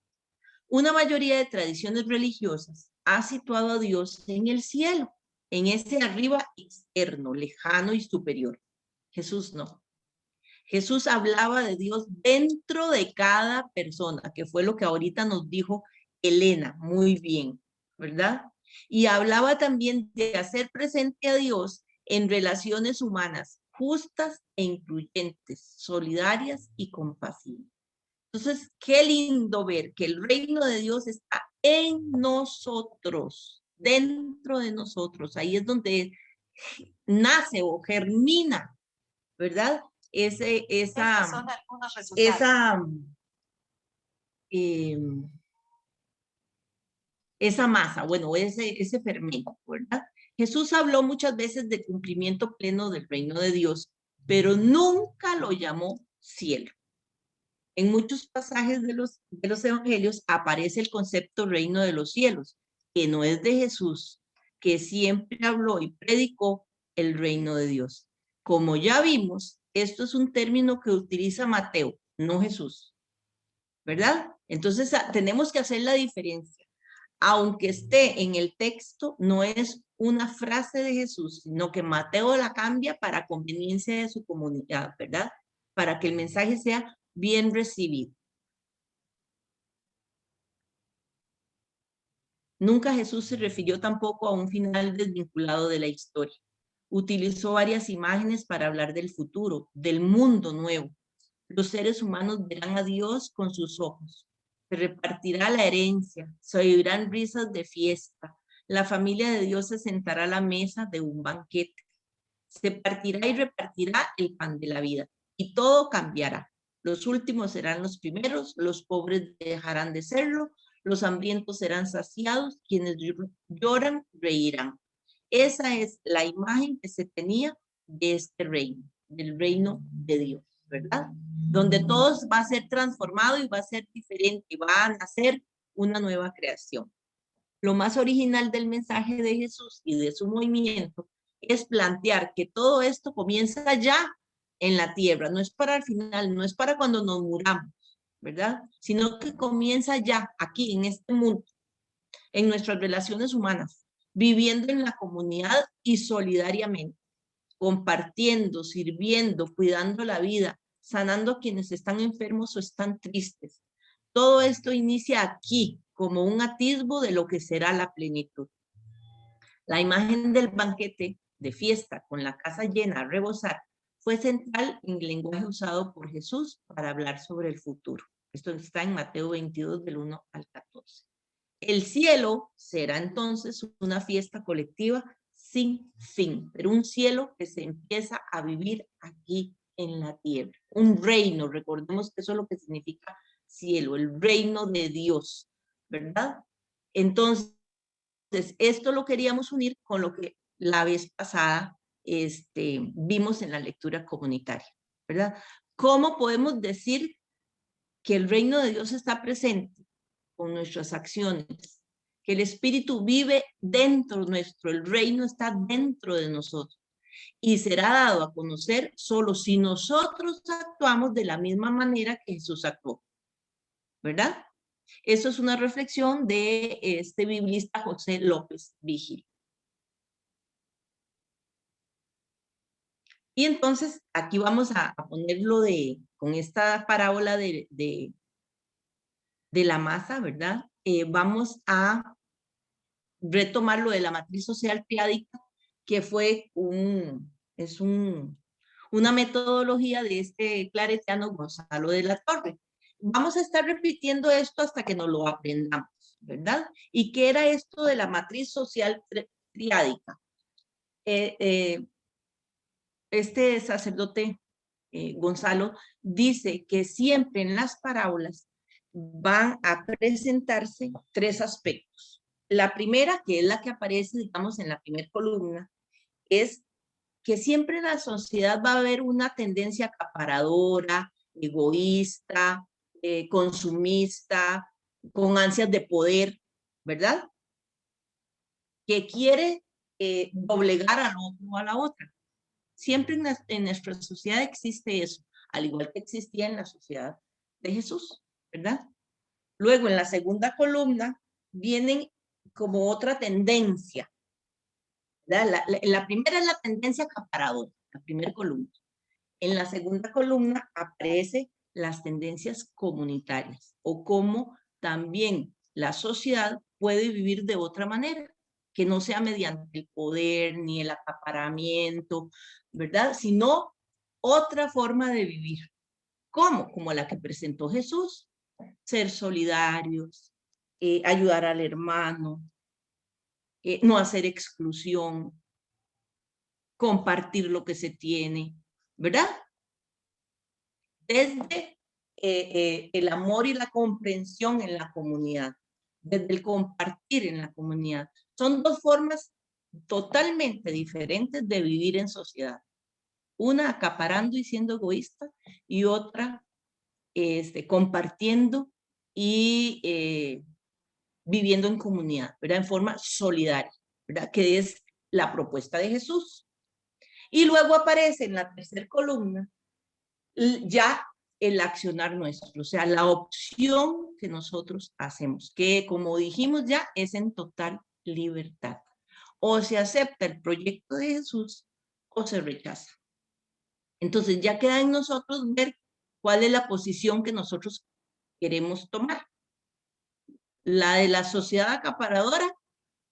Una mayoría de tradiciones religiosas ha situado a Dios en el cielo, en ese arriba externo, lejano y superior. Jesús no. Jesús hablaba de Dios dentro de cada persona, que fue lo que ahorita nos dijo Elena, muy bien, ¿verdad? Y hablaba también de hacer presente a Dios en relaciones humanas justas e incluyentes, solidarias y compasivas. Entonces, qué lindo ver que el reino de Dios está en nosotros, dentro de nosotros. Ahí es donde nace o germina, ¿verdad? Esa masa, bueno, ese fermento, ¿verdad? Jesús habló muchas veces de cumplimiento pleno del reino de Dios, pero nunca lo llamó cielo. En muchos pasajes de los evangelios aparece el concepto reino de los cielos, que no es de Jesús, que siempre habló y predicó el reino de Dios. Como ya vimos, esto es un término que utiliza Mateo, no Jesús, ¿verdad? Entonces tenemos que hacer la diferencia. Aunque esté en el texto, no es una frase de Jesús, sino que Mateo la cambia para conveniencia de su comunidad, ¿verdad? Para que el mensaje sea bien recibido. Nunca Jesús se refirió tampoco a un final desvinculado de la historia. Utilizó varias imágenes para hablar del futuro, del mundo nuevo. Los seres humanos verán a Dios con sus ojos. Se repartirá la herencia, se oirán risas de fiesta. La familia de Dios se sentará a la mesa de un banquete. Se partirá y repartirá el pan de la vida. Y todo cambiará. Los últimos serán los primeros, los pobres dejarán de serlo, los hambrientos serán saciados, quienes lloran reirán. Esa es la imagen que se tenía de este reino, del reino de Dios, ¿verdad? Donde todo va a ser transformado y va a ser diferente, y va a nacer una nueva creación. Lo más original del mensaje de Jesús y de su movimiento es plantear que todo esto comienza ya en la tierra, no es para el final, no es para cuando nos muramos, ¿verdad? Sino que comienza ya aquí, en este mundo, en nuestras relaciones humanas, viviendo en la comunidad y solidariamente, compartiendo, sirviendo, cuidando la vida, sanando a quienes están enfermos o están tristes. Todo esto inicia aquí, como un atisbo de lo que será la plenitud. La imagen del banquete de fiesta con la casa llena a rebosar fue central en el lenguaje usado por Jesús para hablar sobre el futuro. Esto está en Mateo 22, del 1 al 14. El cielo será entonces una fiesta colectiva sin fin, pero un cielo que se empieza a vivir aquí en la tierra. Un reino, recordemos que eso es lo que significa cielo, el reino de Dios, ¿verdad? Entonces, esto lo queríamos unir con lo que la vez pasada vimos en la lectura comunitaria, ¿verdad? ¿Cómo podemos decir que el reino de Dios está presente? Con nuestras acciones, que el Espíritu vive dentro nuestro, el reino está dentro de nosotros y será dado a conocer solo si nosotros actuamos de la misma manera que Jesús actuó, ¿verdad? Eso es una reflexión de este biblista José López Vigil. Y entonces aquí vamos a ponerlo con esta parábola de la masa, ¿verdad? Vamos a retomar lo de la matriz social triádica, que fue una metodología de este claretiano Gonzalo de la Torre. Vamos a estar repitiendo esto hasta que nos lo aprendamos, ¿verdad? ¿Y qué era esto de la matriz social triádica? Este sacerdote Gonzalo dice que siempre en las parábolas van a presentarse tres aspectos. La primera, que es la que aparece, digamos, en la primera columna, es que siempre en la sociedad va a haber una tendencia acaparadora, egoísta, consumista, con ansias de poder, ¿verdad? Que quiere doblegar al otro o a la otra. Siempre en nuestra sociedad existe eso, al igual que existía en la sociedad de Jesús, ¿verdad? Luego, en la segunda columna, vienen como otra tendencia. La primera es la tendencia acaparadora, la primera columna. En la segunda columna aparecen las tendencias comunitarias o cómo también la sociedad puede vivir de otra manera, que no sea mediante el poder ni el acaparamiento, ¿verdad? Sino otra forma de vivir. ¿Cómo? Como la que presentó Jesús. Ser solidarios, ayudar al hermano, no hacer exclusión, compartir lo que se tiene, ¿verdad? Desde el amor y la comprensión en la comunidad, desde el compartir en la comunidad. Son dos formas totalmente diferentes de vivir en sociedad. Una acaparando y siendo egoísta y otra compartiendo y viviendo en comunidad, ¿verdad? En forma solidaria. ¿verdad? Que es la propuesta de Jesús. Y luego aparece en la tercera columna ya el accionar nuestro, o sea, la opción que nosotros hacemos, que como dijimos ya, es en total libertad. O se acepta el proyecto de Jesús o se rechaza. Entonces ya queda en nosotros ver cuál es la posición que nosotros queremos tomar. La de la sociedad acaparadora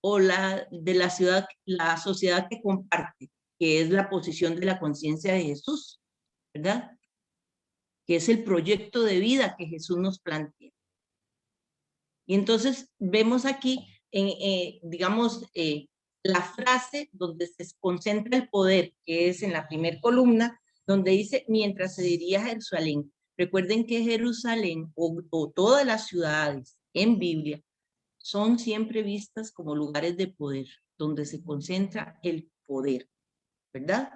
o la de la sociedad que comparte, que es la posición de la conciencia de Jesús, ¿verdad? Que es el proyecto de vida que Jesús nos plantea. Y entonces vemos aquí, digamos, la frase donde se concentra el poder, que es en la primera columna, donde dice, mientras se dirige a Jerusalén. Recuerden que Jerusalén o todas las ciudades en Biblia son siempre vistas como lugares de poder, donde se concentra el poder, ¿verdad?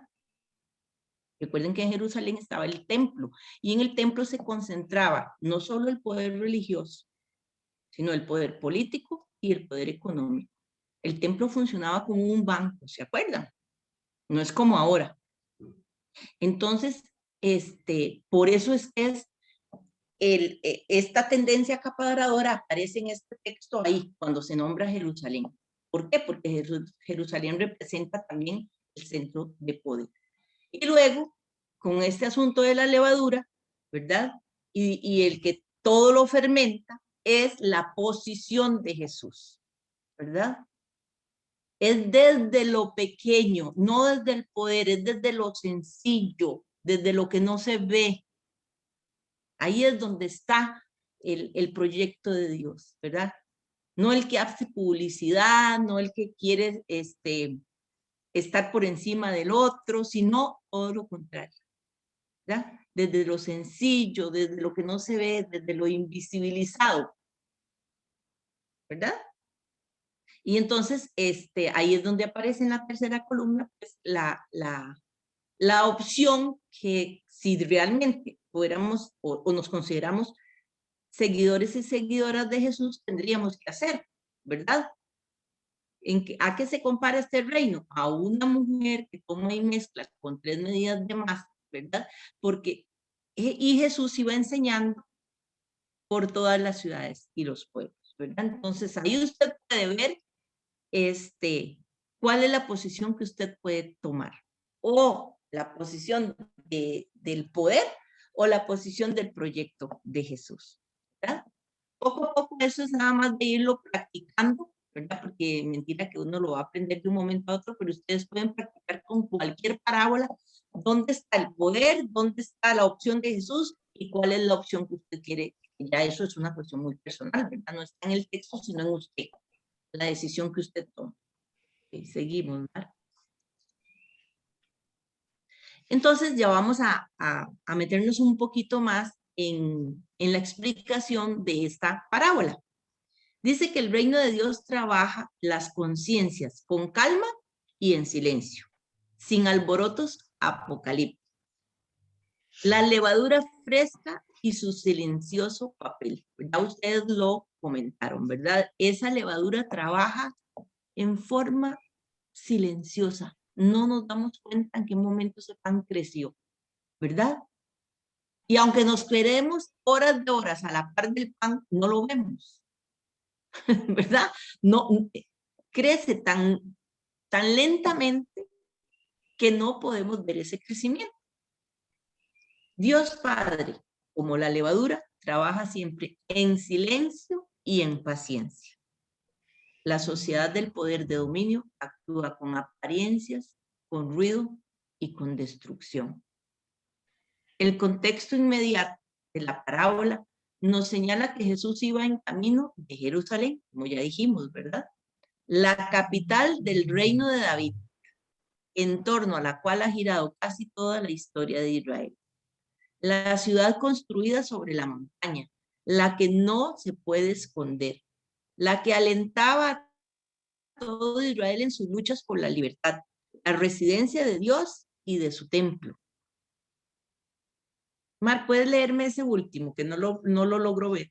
Recuerden que en Jerusalén estaba el templo, y en el templo se concentraba no solo el poder religioso, sino el poder político y el poder económico. El templo funcionaba como un banco, ¿se acuerdan? No es como ahora. Entonces, por eso es que esta tendencia acaparadora aparece en este texto ahí, cuando se nombra Jerusalén. ¿Por qué? Porque Jerusalén representa también el centro de poder. Y luego, con este asunto de la levadura, ¿verdad? Y el que todo lo fermenta es la posición de Jesús, ¿verdad? Es desde lo pequeño, no desde el poder, es desde lo sencillo, desde lo que no se ve. Ahí es donde está el proyecto de Dios, ¿verdad? No el que hace publicidad, no el que quiere estar por encima del otro, sino todo lo contrario, ¿verdad? Desde lo sencillo, desde lo que no se ve, desde lo invisibilizado, ¿verdad? Y entonces, ahí es donde aparece en la tercera columna, pues, la opción que si realmente fuéramos o nos consideramos seguidores y seguidoras de Jesús, tendríamos que hacer, ¿verdad? ¿A qué se compara este reino? A una mujer que toma y mezcla con 3 medidas de masa, ¿verdad? Porque, y Jesús iba enseñando por todas las ciudades y los pueblos, ¿verdad? Entonces, ahí usted puede ver cuál es la posición que usted puede tomar, o la posición del poder o la posición del proyecto de Jesús, ¿verdad? Poco a poco eso es nada más de irlo practicando, ¿verdad? Porque mentira que uno lo va a aprender de un momento a otro, pero ustedes pueden practicar con cualquier parábola dónde está el poder, dónde está la opción de Jesús y cuál es la opción que usted quiere. Ya eso es una cuestión muy personal, ¿verdad? No está en el texto, sino en usted, la decisión que usted toma. Okay, seguimos, ¿verdad? Entonces ya vamos a meternos un poquito más en la explicación de esta parábola. Dice que el reino de Dios trabaja las conciencias con calma y en silencio, sin alborotos apocalípticos. La levadura fresca y su silencioso papel. Ya ustedes lo comentaron, ¿verdad? Esa levadura trabaja en forma silenciosa. No nos damos cuenta en qué momento ese pan creció, ¿verdad? Y aunque nos queremos horas de horas a la par del pan, no lo vemos, ¿verdad? No, crece tan lentamente que no podemos ver ese crecimiento. Dios Padre, como la levadura, trabaja siempre en silencio y en paciencia. La sociedad del poder de dominio actúa con apariencias, con ruido y con destrucción. El contexto inmediato de la parábola nos señala que Jesús iba en camino de Jerusalén, como ya dijimos, ¿verdad? La capital del reino de David, en torno a la cual ha girado casi toda la historia de Israel. La ciudad construida sobre la montaña, la que no se puede esconder, la que alentaba a todo Israel en sus luchas por la libertad, la residencia de Dios y de su templo. Mar, ¿puedes leerme ese último, que no lo logro ver?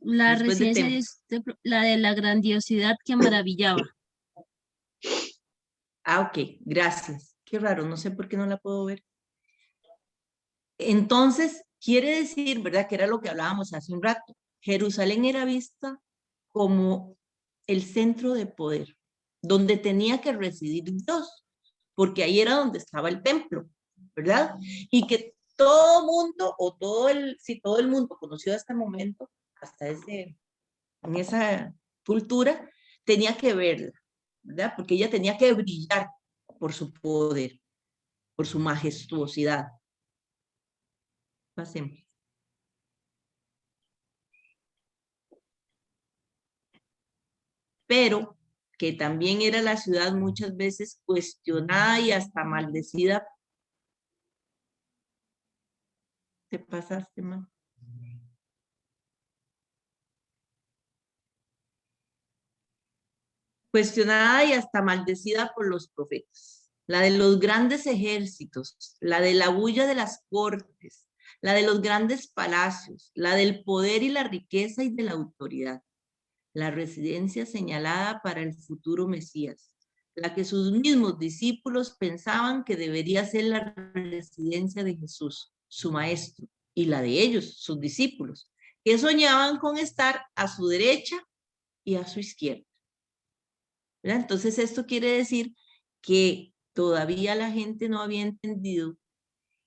La después del residencia templo. la de la grandiosidad que maravillaba. Ah, ok, gracias. Qué raro, no sé por qué no la puedo ver. Entonces, quiere decir, ¿verdad? Que era lo que hablábamos hace un rato. Jerusalén era vista como el centro de poder, donde tenía que residir Dios, porque ahí era donde estaba el templo, ¿verdad? Y que todo mundo, o si todo el mundo conoció hasta el momento, en esa cultura, tenía que verla, ¿verdad? Porque ella tenía que brillar por su poder, por su majestuosidad. Pasemos. Pero que también era la ciudad muchas veces cuestionada y hasta maldecida. ¿Te pasaste, man? Cuestionada y hasta maldecida por los profetas. La de los grandes ejércitos, la de la bulla de las cortes, la de los grandes palacios, la del poder y la riqueza y de la autoridad. La residencia señalada para el futuro Mesías, la que sus mismos discípulos pensaban que debería ser la residencia de Jesús, su maestro, y la de ellos, sus discípulos, que soñaban con estar a su derecha y a su izquierda. ¿Verdad? Entonces esto quiere decir que todavía la gente no había entendido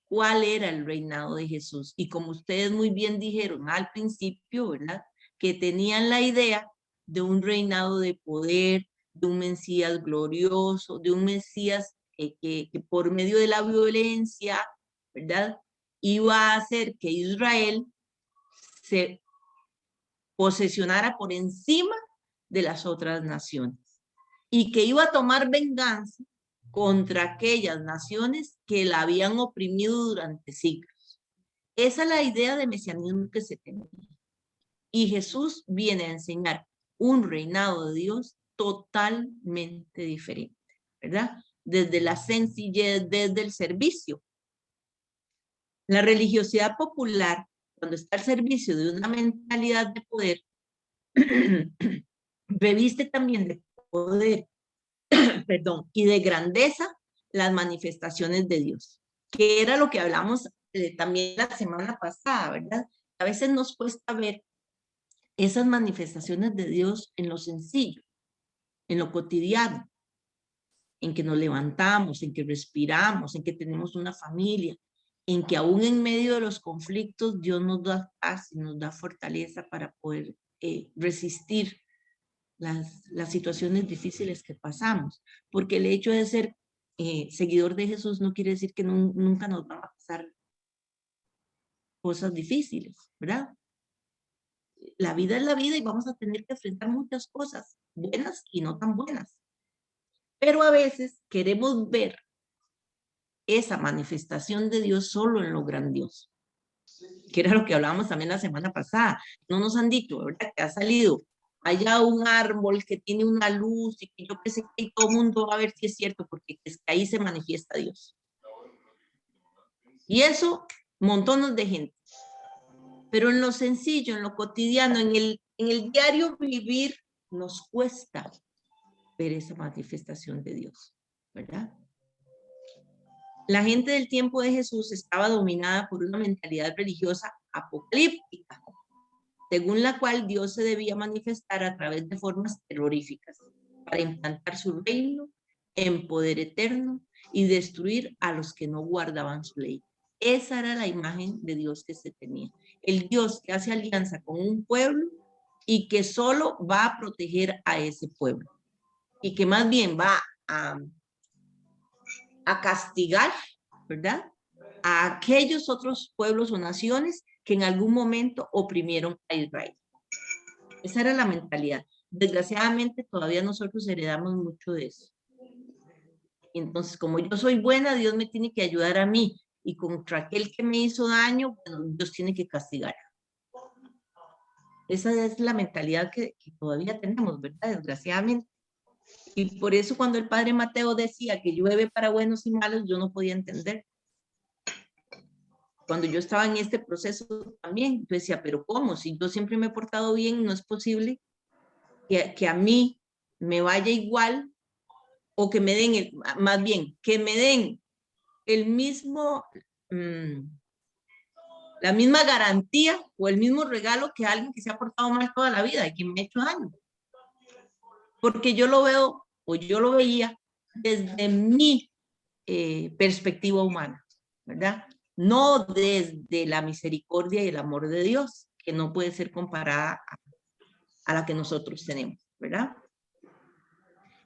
cuál era el reinado de Jesús. Y como ustedes muy bien dijeron al principio, ¿verdad? Que tenían la idea de un reinado de poder, de un Mesías glorioso, de un Mesías que por medio de la violencia, ¿verdad? Iba a hacer que Israel se posesionara por encima de las otras naciones y que iba a tomar venganza contra aquellas naciones que la habían oprimido durante siglos. Esa es la idea de mesianismo que se tenía. Y Jesús viene a enseñar un reinado de Dios totalmente diferente, ¿verdad? Desde la sencillez, desde el servicio. La religiosidad popular, cuando está al servicio de una mentalidad de poder, reviste también de poder, perdón, y de grandeza las manifestaciones de Dios, que era lo que hablamos también la semana pasada, ¿verdad? A veces nos cuesta ver esas manifestaciones de Dios en lo sencillo, en lo cotidiano, en que nos levantamos, en que respiramos, en que tenemos una familia, en que aún en medio de los conflictos Dios nos da paz y nos da fortaleza para poder resistir las situaciones difíciles que pasamos, porque el hecho de ser seguidor de Jesús no quiere decir que nunca nos van a pasar cosas difíciles, ¿verdad? La vida es la vida y vamos a tener que enfrentar muchas cosas, buenas y no tan buenas. Pero a veces queremos ver esa manifestación de Dios solo en lo grandioso, que era lo que hablábamos también la semana pasada. No nos han dicho, ¿verdad? Que ha salido allá un árbol que tiene una luz y que yo qué sé que todo el mundo va a ver si es cierto, porque es que ahí se manifiesta Dios. Y eso, montones de gente. Pero en lo sencillo, en lo cotidiano, en el diario vivir, nos cuesta ver esa manifestación de Dios, ¿verdad? La gente del tiempo de Jesús estaba dominada por una mentalidad religiosa apocalíptica, según la cual Dios se debía manifestar a través de formas terroríficas para implantar su reino en poder eterno y destruir a los que no guardaban su ley. Esa era la imagen de Dios que se tenía. El Dios que hace alianza con un pueblo y que solo va a proteger a ese pueblo. Y que más bien va a castigar, ¿verdad? A aquellos otros pueblos o naciones que en algún momento oprimieron a Israel. Esa era la mentalidad. Desgraciadamente todavía nosotros heredamos mucho de eso. Entonces, como yo soy buena, Dios me tiene que ayudar a mí. Y contra aquel que me hizo daño, bueno, Dios tiene que castigar. Esa es la mentalidad que todavía tenemos, ¿verdad? Desgraciadamente. Y por eso cuando el padre Mateo decía que llueve para buenos y malos, yo no podía entender. cuando yo estaba en este proceso también, yo decía, pero ¿cómo? Si yo siempre me he portado bien, no es posible que a mí me vaya igual o que me den, más bien, que me den el mismo, la misma garantía o el mismo regalo que alguien que se ha portado mal toda la vida y que me ha hecho daño. Porque yo lo veo, o yo lo veía desde mi perspectiva humana, ¿verdad? No desde la misericordia y el amor de Dios, que no puede ser comparada a la que nosotros tenemos, ¿verdad?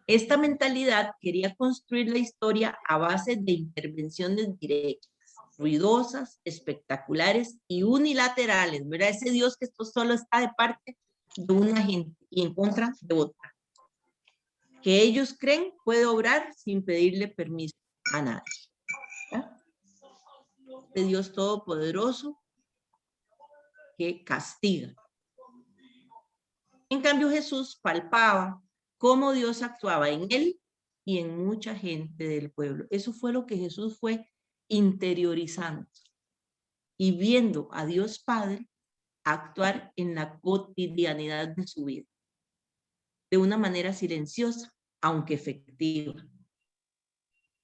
Esta mentalidad quería construir la historia a base de intervenciones directas, ruidosas, espectaculares y unilaterales, ¿verdad? Ese Dios que esto solo está de parte de una gente y en contra de otra, que ellos creen puede obrar sin pedirle permiso a nadie, ¿verdad? De Dios Todopoderoso que castiga. En cambio, Jesús palpaba cómo Dios actuaba en él y en mucha gente del pueblo. Eso fue lo que Jesús fue interiorizando y viendo a Dios Padre actuar en la cotidianidad de su vida, de una manera silenciosa, aunque efectiva,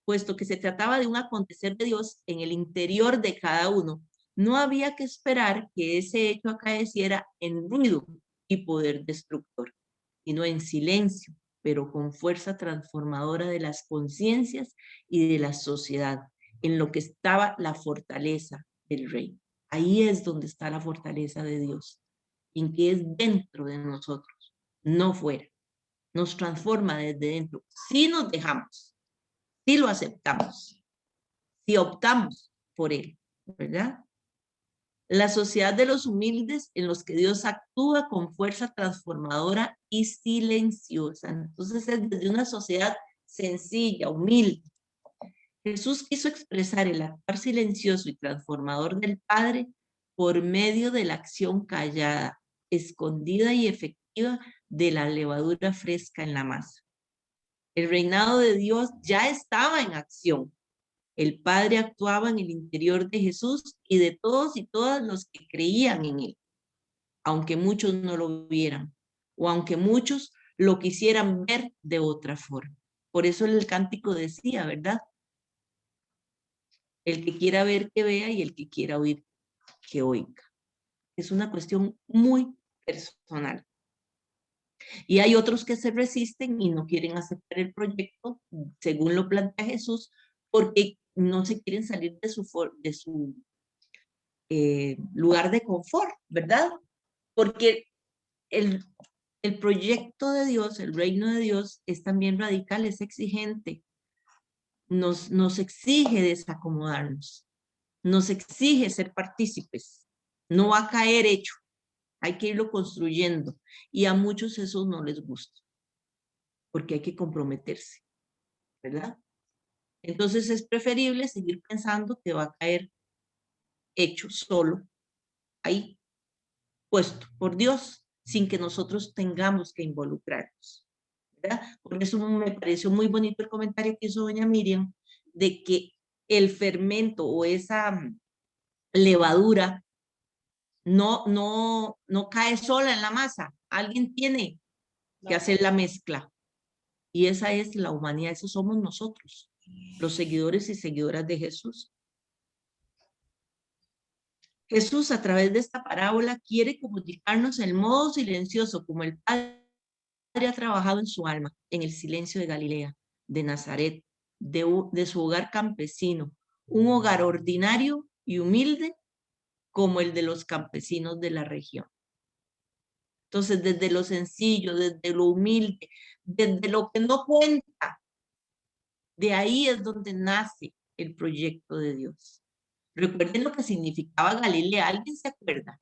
puesto que se trataba de un acontecer de Dios en el interior de cada uno. No había que esperar que ese hecho acaeciera en ruido y poder destructor, sino en silencio, pero con fuerza transformadora de las conciencias y de la sociedad, en lo que estaba la fortaleza del rey. Ahí es donde está la fortaleza de Dios, en que es dentro de nosotros, no fuera. Nos transforma desde dentro. Si nos dejamos, si lo aceptamos, si optamos por él, ¿verdad? La sociedad de los humildes en los que Dios actúa con fuerza transformadora y silenciosa. Entonces es desde una sociedad sencilla, humilde. Jesús quiso expresar el actuar silencioso y transformador del Padre por medio de la acción callada, escondida y efectiva de la levadura fresca en la masa. El reinado de Dios ya estaba en acción. El Padre actuaba en el interior de Jesús y de todos y todas los que creían en él, aunque muchos no lo vieran o aunque muchos lo quisieran ver de otra forma. Por eso el cántico decía, ¿verdad? El que quiera ver, que vea, y el que quiera oír, que oiga. Es una cuestión muy personal. Y hay otros que se resisten y no quieren aceptar el proyecto, según lo plantea Jesús, porque no se quieren salir de su lugar de confort, ¿verdad? Porque el proyecto de Dios, el reino de Dios, es también radical, es exigente. Nos exige desacomodarnos, nos exige ser partícipes. No va a caer hecho, hay que irlo construyendo. Y a muchos eso no les gusta, porque hay que comprometerse, ¿verdad? Entonces es preferible seguir pensando que va a caer hecho solo, ahí, puesto por Dios, sin que nosotros tengamos que involucrarnos, ¿verdad? Por eso me pareció muy bonito el comentario que hizo doña Miriam, de que el fermento o esa levadura no cae sola en la masa. Alguien tiene que hacer la mezcla. Y esa es la humanidad, eso somos nosotros, los seguidores y seguidoras de Jesús. Jesús, a través de esta parábola, quiere comunicarnos el modo silencioso como el Padre ha trabajado en su alma, en el silencio de Galilea, de Nazaret, de su hogar campesino, un hogar ordinario y humilde como el de los campesinos de la región. Entonces, desde lo sencillo, desde lo humilde, desde lo que no cuenta, de ahí es donde nace el proyecto de Dios. Recuerden lo que significaba Galilea. ¿Alguien se acuerda?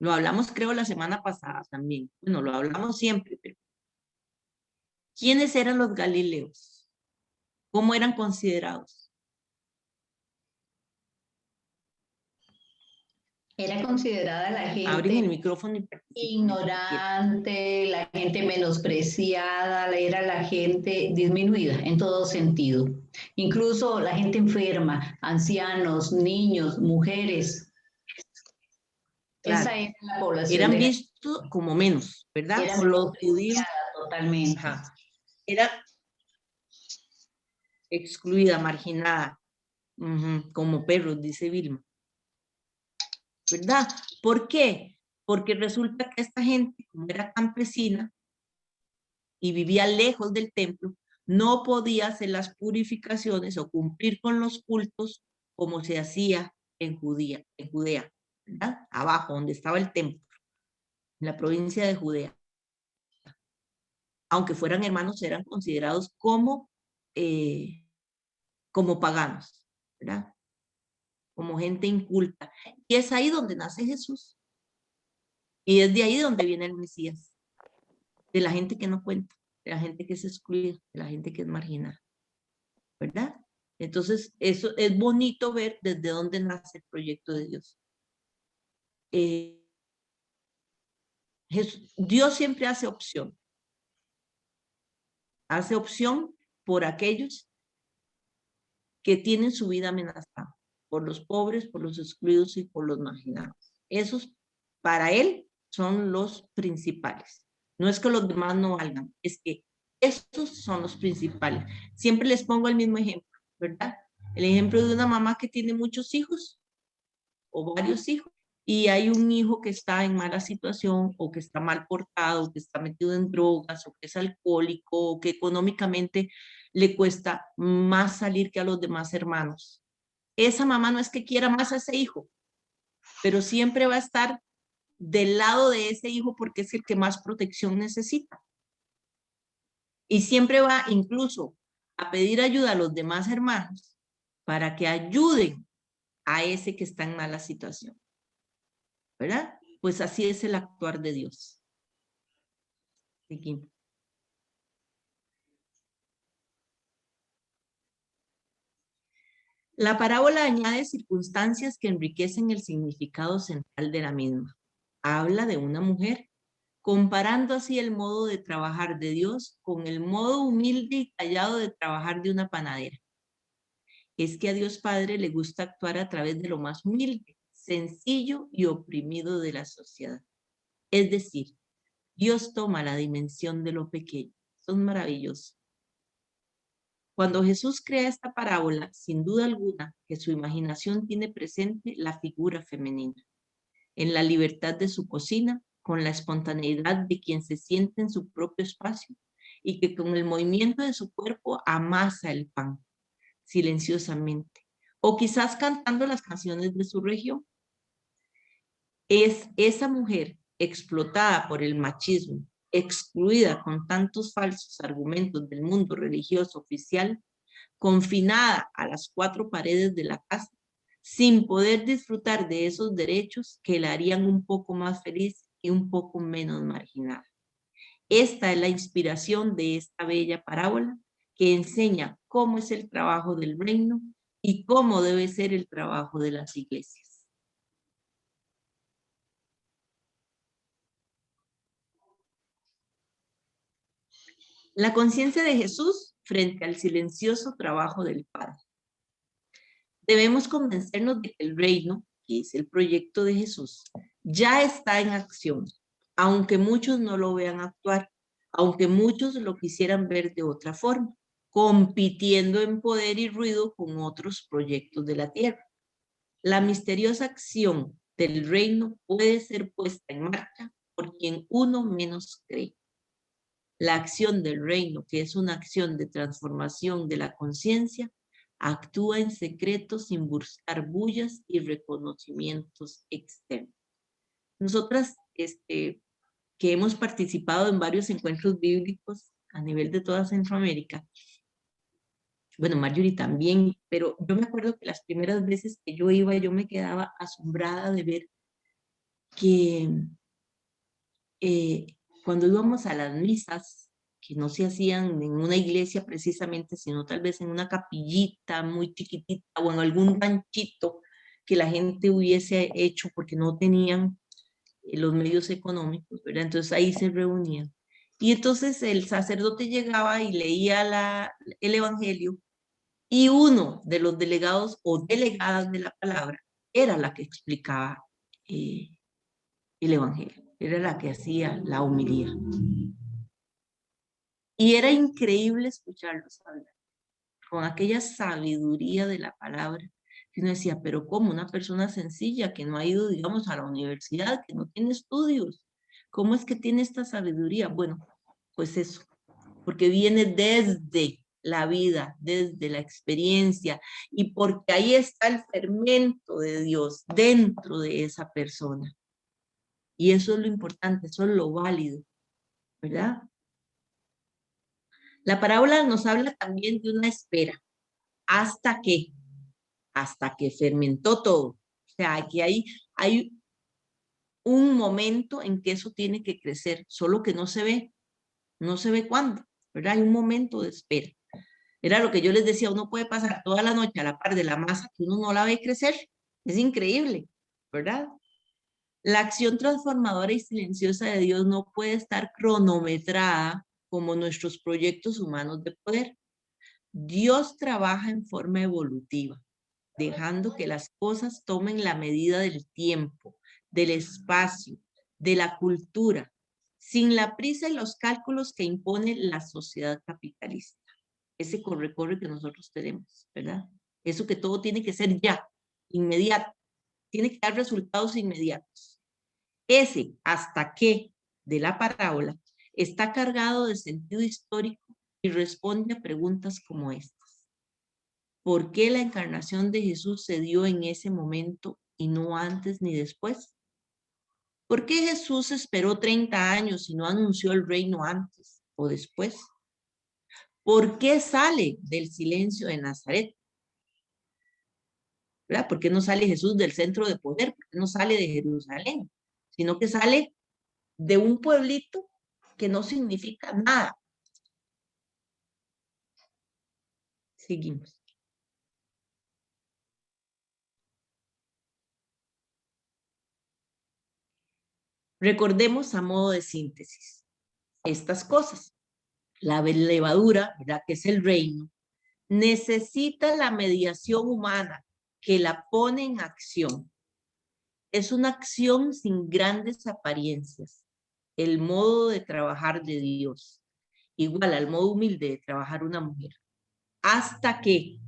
Lo hablamos, creo, la semana pasada también. Bueno, lo hablamos siempre, pero ¿quiénes eran los galileos? ¿Cómo eran considerados? Era considerada la Abren el gente micrófono y participen. ignorante, la gente menospreciada, era la gente disminuida en todo sentido. Incluso la gente enferma, ancianos, niños, mujeres. Claro. Esa era la población. Eran vistos como menos, ¿verdad? Eran Por los judíos. totalmente. Ajá. Era excluida, marginada, como perros, dice Vilma. ¿Verdad? ¿Por qué? Porque resulta que esta gente, como era campesina y vivía lejos del templo, no podía hacer las purificaciones o cumplir con los cultos como se hacía en Judea, ¿verdad? Abajo, donde estaba el templo, en la provincia de Judea. Aunque fueran hermanos, eran considerados como paganos, ¿verdad? Como gente inculta. Y es ahí donde nace Jesús. Y es de ahí donde viene el Mesías. De la gente que no cuenta, de la gente que es excluida, de la gente que es marginada. ¿Verdad? Entonces, eso es bonito ver desde dónde nace el proyecto de Dios. Dios siempre hace opción. Hace opción por aquellos que tienen su vida amenazada, por los pobres, por los excluidos y por los marginados. Esos, para Él, son los principales. No es que los demás no valgan, es que estos son los principales. Siempre les pongo el mismo ejemplo, ¿verdad? El ejemplo de una mamá que tiene muchos hijos o varios hijos y hay un hijo que está en mala situación o que está mal portado, o que está metido en drogas o que es alcohólico o que económicamente le cuesta más salir que a los demás hermanos. Esa mamá no es que quiera más a ese hijo, pero siempre va a estar del lado de ese hijo porque es el que más protección necesita. Y siempre va incluso a pedir ayuda a los demás hermanos para que ayuden a ese que está en mala situación. ¿Verdad? Pues así es el actuar de Dios. Seguimos. La parábola añade circunstancias que enriquecen el significado central de la misma. Habla de una mujer, comparando así el modo de trabajar de Dios con el modo humilde y callado de trabajar de una panadera. Es que a Dios Padre le gusta actuar a través de lo más humilde, sencillo y oprimido de la sociedad. Es decir, Dios toma la dimensión de lo pequeño. Son maravillosos. Cuando Jesús crea esta parábola, sin duda alguna que su imaginación tiene presente la figura femenina, en la libertad de su cocina, con la espontaneidad de quien se siente en su propio espacio y que con el movimiento de su cuerpo amasa el pan, silenciosamente, o quizás cantando las canciones de su región. Es esa mujer explotada por el machismo, excluida con tantos falsos argumentos del mundo religioso oficial, confinada a las 4 paredes de la casa, sin poder disfrutar de esos derechos que la harían un poco más feliz y un poco menos marginada. Esta es la inspiración de esta bella parábola que enseña cómo es el trabajo del reino y cómo debe ser el trabajo de las iglesias. La conciencia de Jesús frente al silencioso trabajo del Padre. Debemos convencernos de que el reino, que es el proyecto de Jesús, ya está en acción, aunque muchos no lo vean actuar, aunque muchos lo quisieran ver de otra forma, compitiendo en poder y ruido con otros proyectos de la tierra. La misteriosa acción del reino puede ser puesta en marcha por quien uno menos cree. La acción del reino, que es una acción de transformación de la conciencia, actúa en secreto sin buscar bullas y reconocimientos externos. Nosotras, que hemos participado en varios encuentros bíblicos a nivel de toda Centroamérica, bueno, Marjorie también, pero yo me acuerdo que las primeras veces que yo iba, yo me quedaba asombrada de ver que cuando íbamos a las misas, que no se hacían en una iglesia precisamente, sino tal vez en una capillita muy chiquitita o en algún ranchito que la gente hubiese hecho porque no tenían los medios económicos, ¿verdad? Entonces ahí se reunían. Y entonces el sacerdote llegaba y leía el evangelio, y uno de los delegados o delegadas de la palabra era la que explicaba el evangelio, era la que hacía la homilía. Y era increíble escucharlos hablar, con aquella sabiduría de la palabra, que uno decía, pero ¿cómo? Una persona sencilla que no ha ido, digamos, a la universidad, que no tiene estudios, ¿cómo es que tiene esta sabiduría? Bueno, pues eso, porque viene desde la vida, desde la experiencia, y porque ahí está el fermento de Dios dentro de esa persona. Y eso es lo importante, eso es lo válido, ¿verdad? La parábola nos habla también de una espera. ¿Hasta qué? Hasta que fermentó todo. O sea, aquí hay un momento en que eso tiene que crecer, solo que no se ve cuándo, ¿verdad? Hay un momento de espera. Era lo que yo les decía, uno puede pasar toda la noche a la par de la masa que uno no la ve crecer. Es increíble, ¿verdad? La acción transformadora y silenciosa de Dios no puede estar cronometrada como nuestros proyectos humanos de poder. Dios trabaja en forma evolutiva, dejando que las cosas tomen la medida del tiempo, del espacio, de la cultura, sin la prisa y los cálculos que impone la sociedad capitalista. Ese corre-corre que nosotros tenemos, ¿verdad? Eso que todo tiene que ser ya, inmediato, tiene que dar resultados inmediatos. Ese hasta qué de la parábola está cargado de sentido histórico y responde a preguntas como estas. ¿Por qué la encarnación de Jesús se dio en ese momento y no antes ni después? ¿Por qué Jesús esperó 30 años y no anunció el reino antes o después? ¿Por qué sale del silencio de Nazaret? ¿Verdad? ¿Por qué no sale Jesús del centro de poder? ¿Por qué no sale de Jerusalén? Sino que sale de un pueblito que no significa nada. Seguimos. Recordemos a modo de síntesis estas cosas. La levadura, ¿verdad? Que es el reino, necesita la mediación humana que la pone en acción. Es una acción sin grandes apariencias. El modo de trabajar de Dios, igual al modo humilde de trabajar una mujer. Hasta que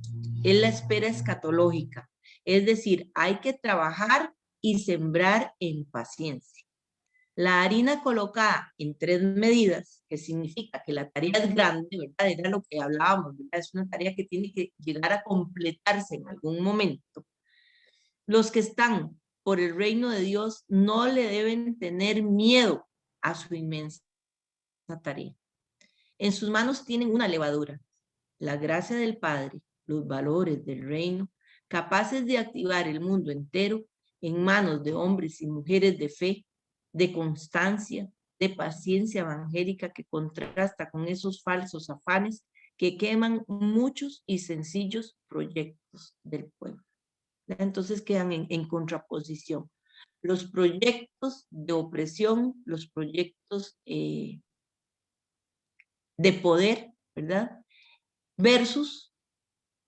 es la espera escatológica. Es decir, hay que trabajar y sembrar en paciencia. La harina colocada en 3 medidas, que significa que la tarea es grande, ¿verdad? Era lo que hablábamos, ¿verdad? Es una tarea que tiene que llegar a completarse en algún momento. Los que están por el reino de Dios no le deben tener miedo a su inmensa tarea. En sus manos tienen una levadura, la gracia del Padre, los valores del reino, capaces de activar el mundo entero en manos de hombres y mujeres de fe, de constancia, de paciencia evangélica que contrasta con esos falsos afanes que queman muchos y sencillos proyectos del pueblo. Entonces quedan en contraposición. Los proyectos de opresión, los proyectos de poder, ¿verdad? Versus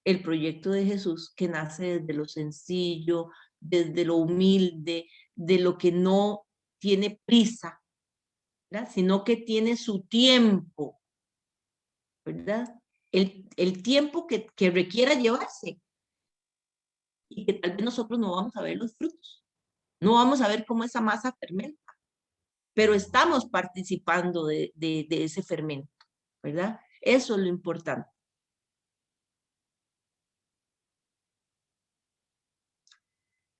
el proyecto de Jesús que nace desde lo sencillo, desde lo humilde, de lo que no tiene prisa, ¿verdad? Sino que tiene su tiempo, ¿verdad? El tiempo que requiera llevarse y que tal vez nosotros no vamos a ver los frutos, no vamos a ver cómo esa masa fermenta, pero estamos participando de ese fermento, ¿verdad? Eso es lo importante.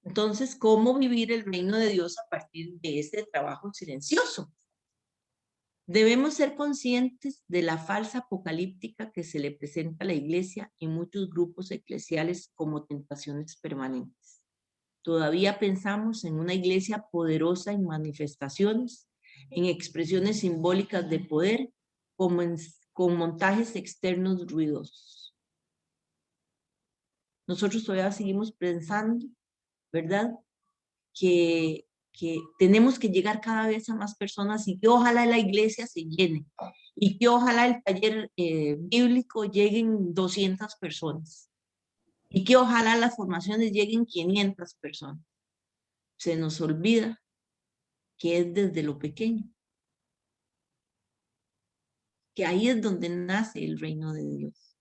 Entonces, ¿cómo vivir el reino de Dios a partir de este trabajo silencioso? Debemos ser conscientes de la falsa apocalíptica que se le presenta a la iglesia y muchos grupos eclesiales como tentaciones permanentes. Todavía pensamos en una iglesia poderosa en manifestaciones, en expresiones simbólicas de poder, como con montajes externos ruidosos. Nosotros todavía seguimos pensando ¿verdad? Que tenemos que llegar cada vez a más personas y que ojalá la iglesia se llene y que ojalá el taller bíblico lleguen 200 personas y que ojalá las formaciones lleguen 500 personas. Se nos olvida que es desde lo pequeño, que ahí es donde nace el reino de Dios,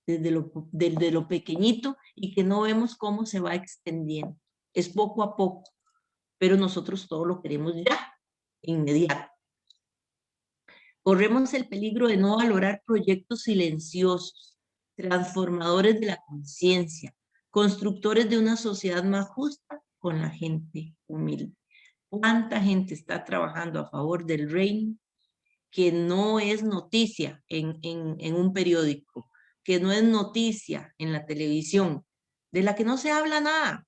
desde lo pequeñito, y que no vemos cómo se va extendiendo. Es poco a poco, pero nosotros todo lo queremos ya, inmediato. Corremos el peligro de no valorar proyectos silenciosos, transformadores de la conciencia, constructores de una sociedad más justa con la gente humilde. ¿Cuánta gente está trabajando a favor del reino que no es noticia en un periódico, que no es noticia en la televisión, de la que no se habla nada,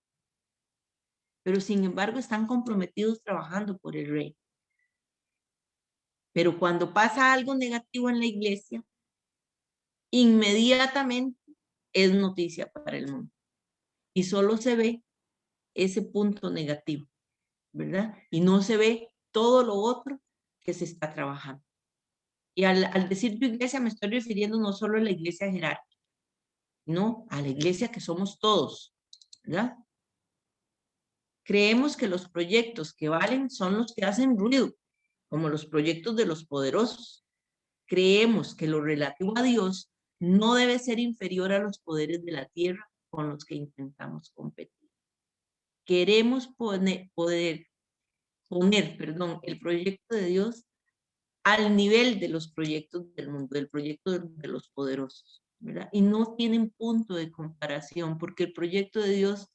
pero sin embargo están comprometidos trabajando por el reino? Pero cuando pasa algo negativo en la iglesia, inmediatamente es noticia para el mundo. Y solo se ve ese punto negativo, ¿verdad? Y no se ve todo lo otro que se está trabajando. Y al decir yo iglesia me estoy refiriendo no solo a la iglesia jerárquica, no, a la iglesia que somos todos, ¿verdad? Creemos que los proyectos que valen son los que hacen ruido, como los proyectos de los poderosos. Creemos que lo relativo a Dios no debe ser inferior a los poderes de la tierra con los que intentamos competir. Queremos poner el proyecto de Dios al nivel de los proyectos del mundo, del proyecto de los poderosos, ¿verdad? Y no tienen punto de comparación, porque el proyecto de Dios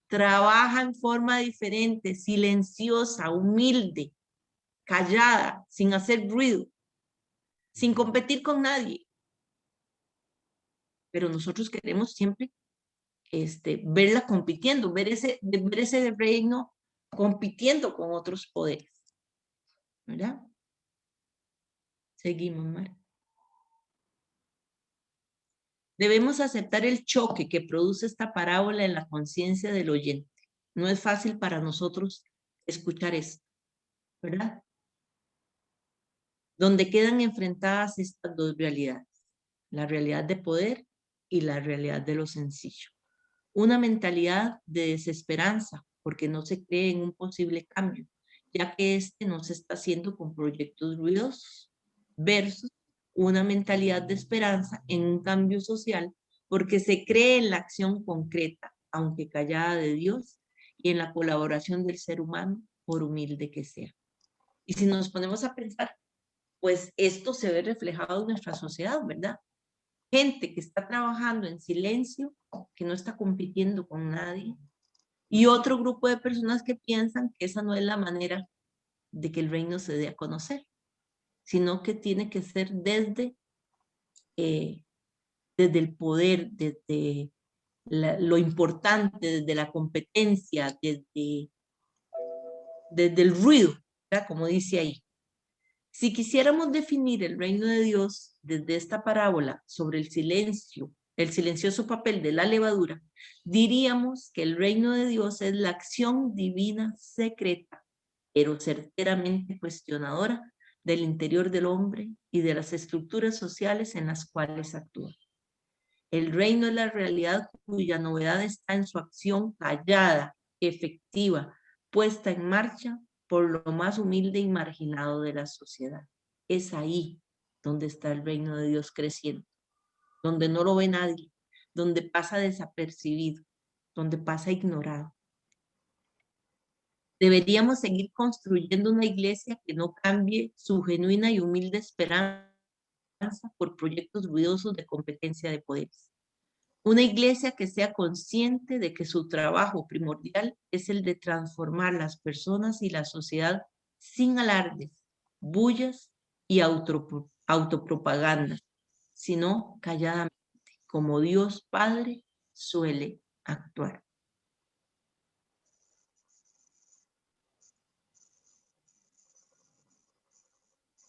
trabaja en forma diferente, silenciosa, humilde, callada, sin hacer ruido, sin competir con nadie. Pero nosotros queremos siempre verla compitiendo, ver ese reino compitiendo con otros poderes, ¿verdad? Seguimos, Mar. Debemos aceptar el choque que produce esta parábola en la conciencia del oyente. No es fácil para nosotros escuchar esto, ¿verdad? Donde quedan enfrentadas estas dos realidades, la realidad de poder y la realidad de lo sencillo. Una mentalidad de desesperanza, porque no se cree en un posible cambio, ya que no se está haciendo con proyectos ruidosos, versus una mentalidad de esperanza en un cambio social, porque se cree en la acción concreta, aunque callada, de Dios, y en la colaboración del ser humano, por humilde que sea. Y si nos ponemos a pensar, pues esto se ve reflejado en nuestra sociedad, ¿verdad? Gente que está trabajando en silencio, que no está compitiendo con nadie, y otro grupo de personas que piensan que esa no es la manera de que el reino se dé a conocer, sino que tiene que ser desde el poder, desde lo importante, desde la competencia, desde el ruido, ¿verdad? Como dice ahí. Si quisiéramos definir el reino de Dios desde esta parábola sobre el silencioso papel de la levadura, diríamos que el reino de Dios es la acción divina secreta, pero certeramente cuestionadora del interior del hombre y de las estructuras sociales en las cuales actúa. El reino es la realidad cuya novedad está en su acción callada, efectiva, puesta en marcha por lo más humilde y marginado de la sociedad. Es ahí donde está el reino de Dios creciendo, donde no lo ve nadie, donde pasa desapercibido, donde pasa ignorado. Deberíamos seguir construyendo una iglesia que no cambie su genuina y humilde esperanza por proyectos ruidosos de competencia de poderes. Una iglesia que sea consciente de que su trabajo primordial es el de transformar las personas y la sociedad sin alardes, bullas y autopropaganda, sino calladamente, como Dios Padre suele actuar.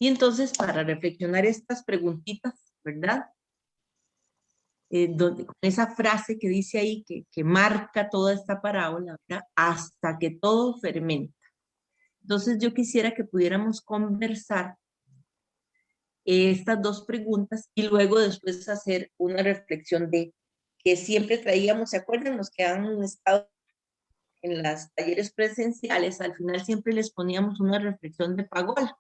Y entonces, para reflexionar estas preguntitas, ¿verdad? con esa frase que dice ahí, que marca toda esta parábola, ¿verdad? Hasta que todo fermenta. Entonces yo quisiera que pudiéramos conversar estas dos preguntas y luego después hacer una reflexión de que siempre traíamos, ¿se acuerdan? Los que han estado en las talleres presenciales, al final siempre les poníamos una reflexión de Pagola,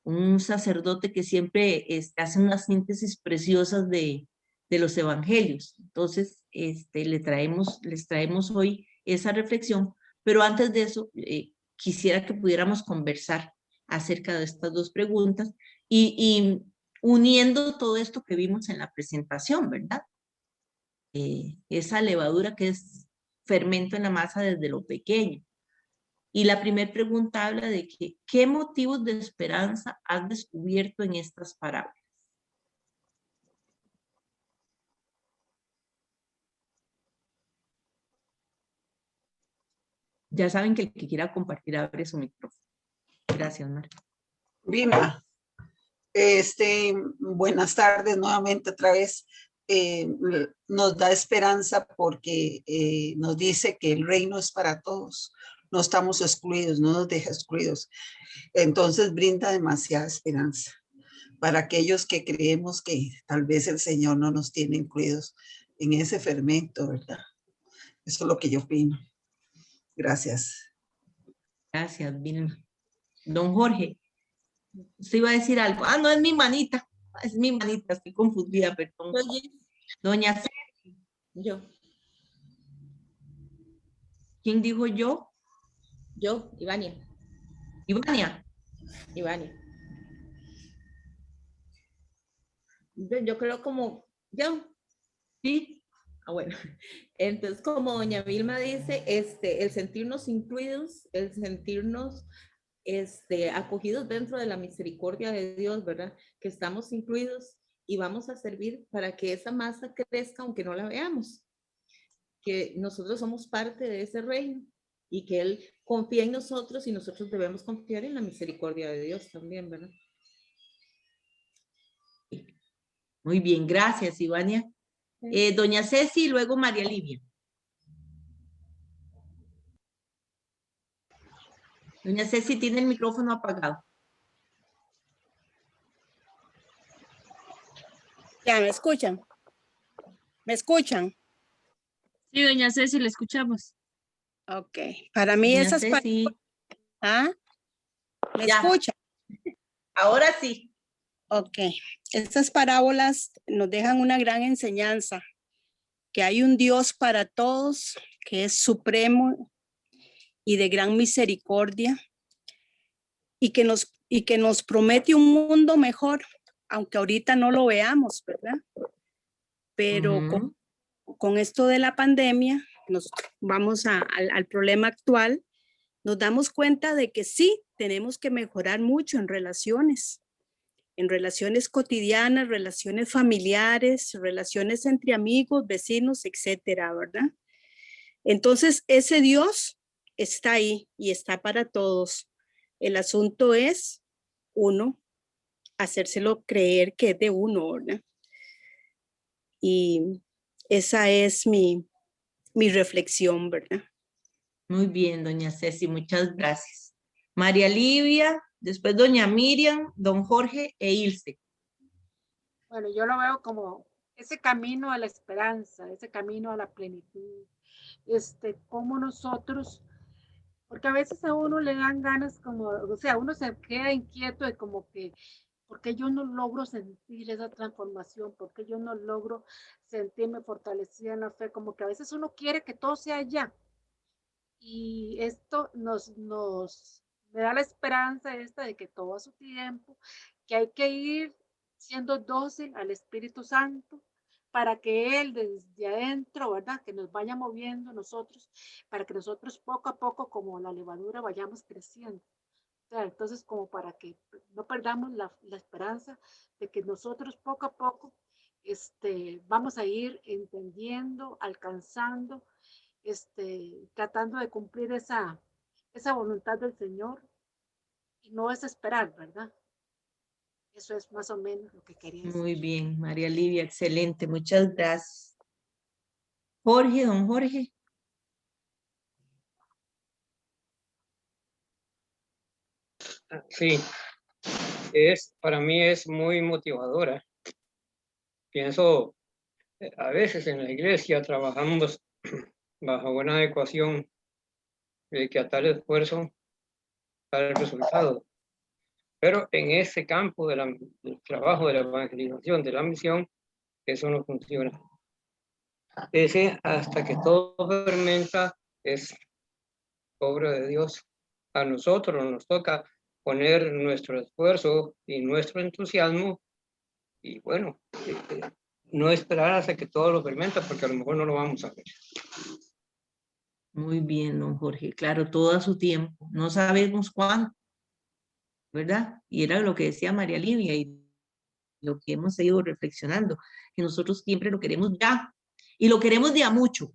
un sacerdote que siempre hace unas síntesis preciosas de los evangelios. Entonces, les traemos hoy esa reflexión, pero antes de eso, quisiera que pudiéramos conversar acerca de estas dos preguntas y uniendo todo esto que vimos en la presentación, ¿verdad? Esa levadura que es fermento en la masa desde lo pequeño. Y la primera pregunta habla de que, ¿qué motivos de esperanza has descubierto en estas parábolas? Ya saben que el que quiera compartir abre su micrófono. Gracias, María. Vilma, buenas tardes nuevamente otra vez. Nos da esperanza porque nos dice que el reino es para todos. No estamos excluidos, no nos deja excluidos. Entonces brinda demasiada esperanza para aquellos que creemos que tal vez el Señor no nos tiene incluidos en ese fermento, ¿verdad? Eso es lo que yo opino. Gracias. Gracias, Vilma. Don Jorge, usted iba a decir algo. Ah, no, es mi manita. Es mi manita, estoy confundida, perdón. Doña Ceci. Yo. ¿Quién dijo yo? Yo, Ivania. Ivania. Ivania. Yo creo como, yo. Sí. Ah, bueno. Entonces, como doña Vilma dice, el sentirnos incluidos, el sentirnos acogidos dentro de la misericordia de Dios, ¿verdad? Que estamos incluidos y vamos a servir para que esa masa crezca aunque no la veamos. Que nosotros somos parte de ese reino y que Él confía en nosotros y nosotros debemos confiar en la misericordia de Dios también, ¿verdad? Muy bien, gracias, Ivania. Doña Ceci y luego María Livia. Doña Ceci tiene el micrófono apagado. Ya, ¿me escuchan? ¿Me escuchan? Sí, doña Ceci, le escuchamos. Ok, para mí Doña esas Ceci. ¿Ah? ¿Me Ya. escuchan? Ahora sí. Ok, estas parábolas nos dejan una gran enseñanza, que hay un Dios para todos, que es supremo y de gran misericordia, y que nos promete un mundo mejor, aunque ahorita no lo veamos, ¿verdad? Pero con esto de la pandemia, nos vamos al problema actual, nos damos cuenta de que sí, tenemos que mejorar mucho en relaciones cotidianas, relaciones familiares, relaciones entre amigos, vecinos, etcétera, ¿verdad? Entonces, ese Dios está ahí y está para todos. El asunto es uno, hacérselo creer que es de uno, ¿verdad? Y esa es mi reflexión, ¿verdad? Muy bien, doña Ceci, muchas gracias. María Livia, después doña Miriam, don Jorge e Ilse. Bueno, yo lo veo como ese camino a la esperanza, ese camino a la plenitud, como nosotros, porque a veces a uno le dan ganas como, o sea, uno se queda inquieto de como que, ¿por qué yo no logro sentir esa transformación? ¿Por qué yo no logro sentirme fortalecida en la fe? Como que a veces uno quiere que todo sea ya. Y esto me da la esperanza esta de que todo a su tiempo, que hay que ir siendo dócil al Espíritu Santo para que Él desde adentro, ¿verdad? Que nos vaya moviendo nosotros, para que nosotros poco a poco, como la levadura, vayamos creciendo. O sea, entonces, como para que no perdamos la esperanza de que nosotros poco a poco vamos a ir entendiendo, alcanzando, tratando de cumplir esa voluntad del Señor y no desesperar, ¿verdad? Eso es más o menos lo que quería decir. Muy bien, María Livia, excelente, muchas gracias. Jorge, don Jorge. Sí, para mí es muy motivadora. Pienso, a veces en la iglesia trabajamos bajo una ecuación de que a tal esfuerzo, tal resultado. Pero en ese campo del trabajo de la evangelización, de la misión, eso no funciona. Ese hasta que todo fermenta es obra de Dios. A nosotros nos toca poner nuestro esfuerzo y nuestro entusiasmo y bueno, no esperar hasta que todo lo fermenta porque a lo mejor no lo vamos a ver. Muy bien, don Jorge. Claro, todo a su tiempo. No sabemos cuándo, ¿verdad? Y era lo que decía María Livia y lo que hemos ido reflexionando, que nosotros siempre lo queremos ya. Y lo queremos de a mucho,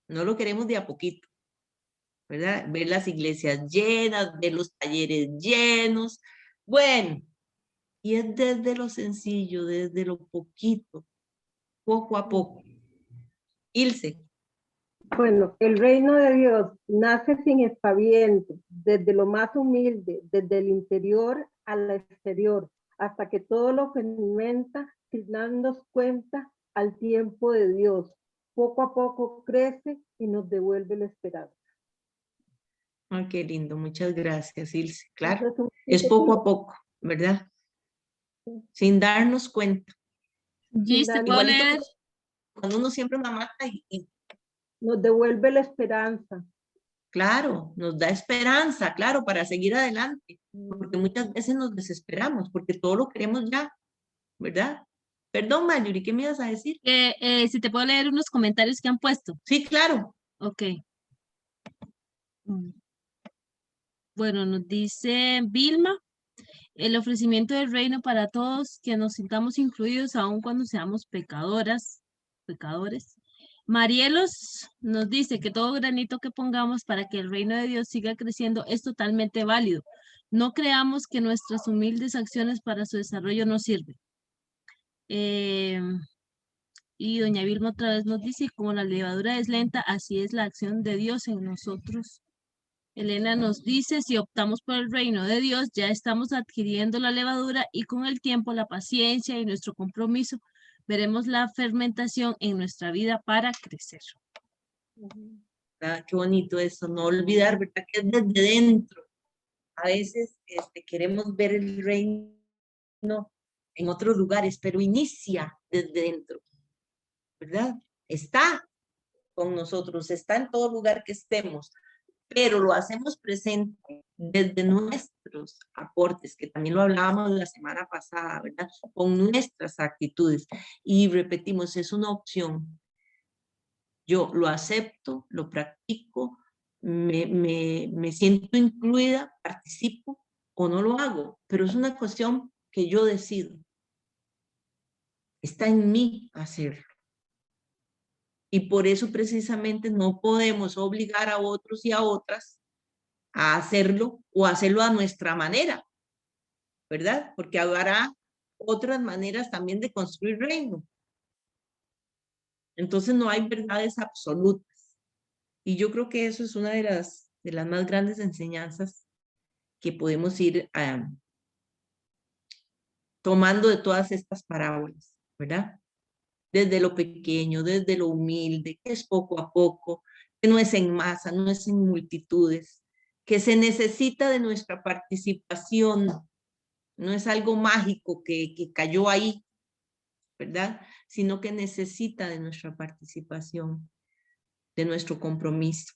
no lo queremos de a poquito, ¿verdad? Ver las iglesias llenas, ver los talleres llenos. Bueno, y es desde lo sencillo, desde lo poquito, poco a poco. Ilse. Bueno, el reino de Dios nace sin espaviento, desde lo más humilde, desde el interior al exterior, hasta que todo lo fermenta sin darnos cuenta al tiempo de Dios. Poco a poco crece y nos devuelve la esperanza. Ay, qué lindo, muchas gracias, Ilse. Claro, es poco a poco, ¿verdad? Sin darnos cuenta. Gis, ¿te puedo leer? Cuando uno siempre una mata y nos devuelve la esperanza. Claro, nos da esperanza, claro, para seguir adelante, porque muchas veces nos desesperamos, porque todo lo queremos ya, ¿verdad? Perdón, Mayuri, ¿qué me ibas a decir? Si te puedo leer unos comentarios que han puesto. Sí, claro. Ok. Bueno, nos dice Vilma, el ofrecimiento del reino para todos, que nos sintamos incluidos aun cuando seamos pecadores. Marielos nos dice que todo granito que pongamos para que el reino de Dios siga creciendo es totalmente válido. No creamos que nuestras humildes acciones para su desarrollo no sirven. Y doña Vilma otra vez nos dice, como la levadura es lenta, así es la acción de Dios en nosotros. Elena nos dice, si optamos por el reino de Dios, ya estamos adquiriendo la levadura y con el tiempo, la paciencia y nuestro compromiso, veremos la fermentación en nuestra vida para crecer. Ah, qué bonito eso, no olvidar, ¿verdad? Que es desde dentro. A veces queremos ver el reino en otros lugares, pero inicia desde dentro, ¿verdad? Está con nosotros, está en todo lugar que estemos, pero lo hacemos presente desde nuestros aportes, que también lo hablábamos la semana pasada, ¿verdad? Con nuestras actitudes. Y repetimos, es una opción. Yo lo acepto, lo practico, me siento incluida, participo o no lo hago, pero es una cuestión que yo decido. Está en mí hacerlo. Y por eso precisamente no podemos obligar a otros y a otras a hacerlo o hacerlo a nuestra manera, ¿verdad? Porque habrá otras maneras también de construir reino. Entonces no hay verdades absolutas. Y yo creo que eso es una de las más grandes enseñanzas que podemos ir tomando de todas estas parábolas, ¿verdad? Desde lo pequeño, desde lo humilde, que es poco a poco, que no es en masa, no es en multitudes, que se necesita de nuestra participación, no es algo mágico que cayó ahí, ¿verdad? Sino que necesita de nuestra participación, de nuestro compromiso.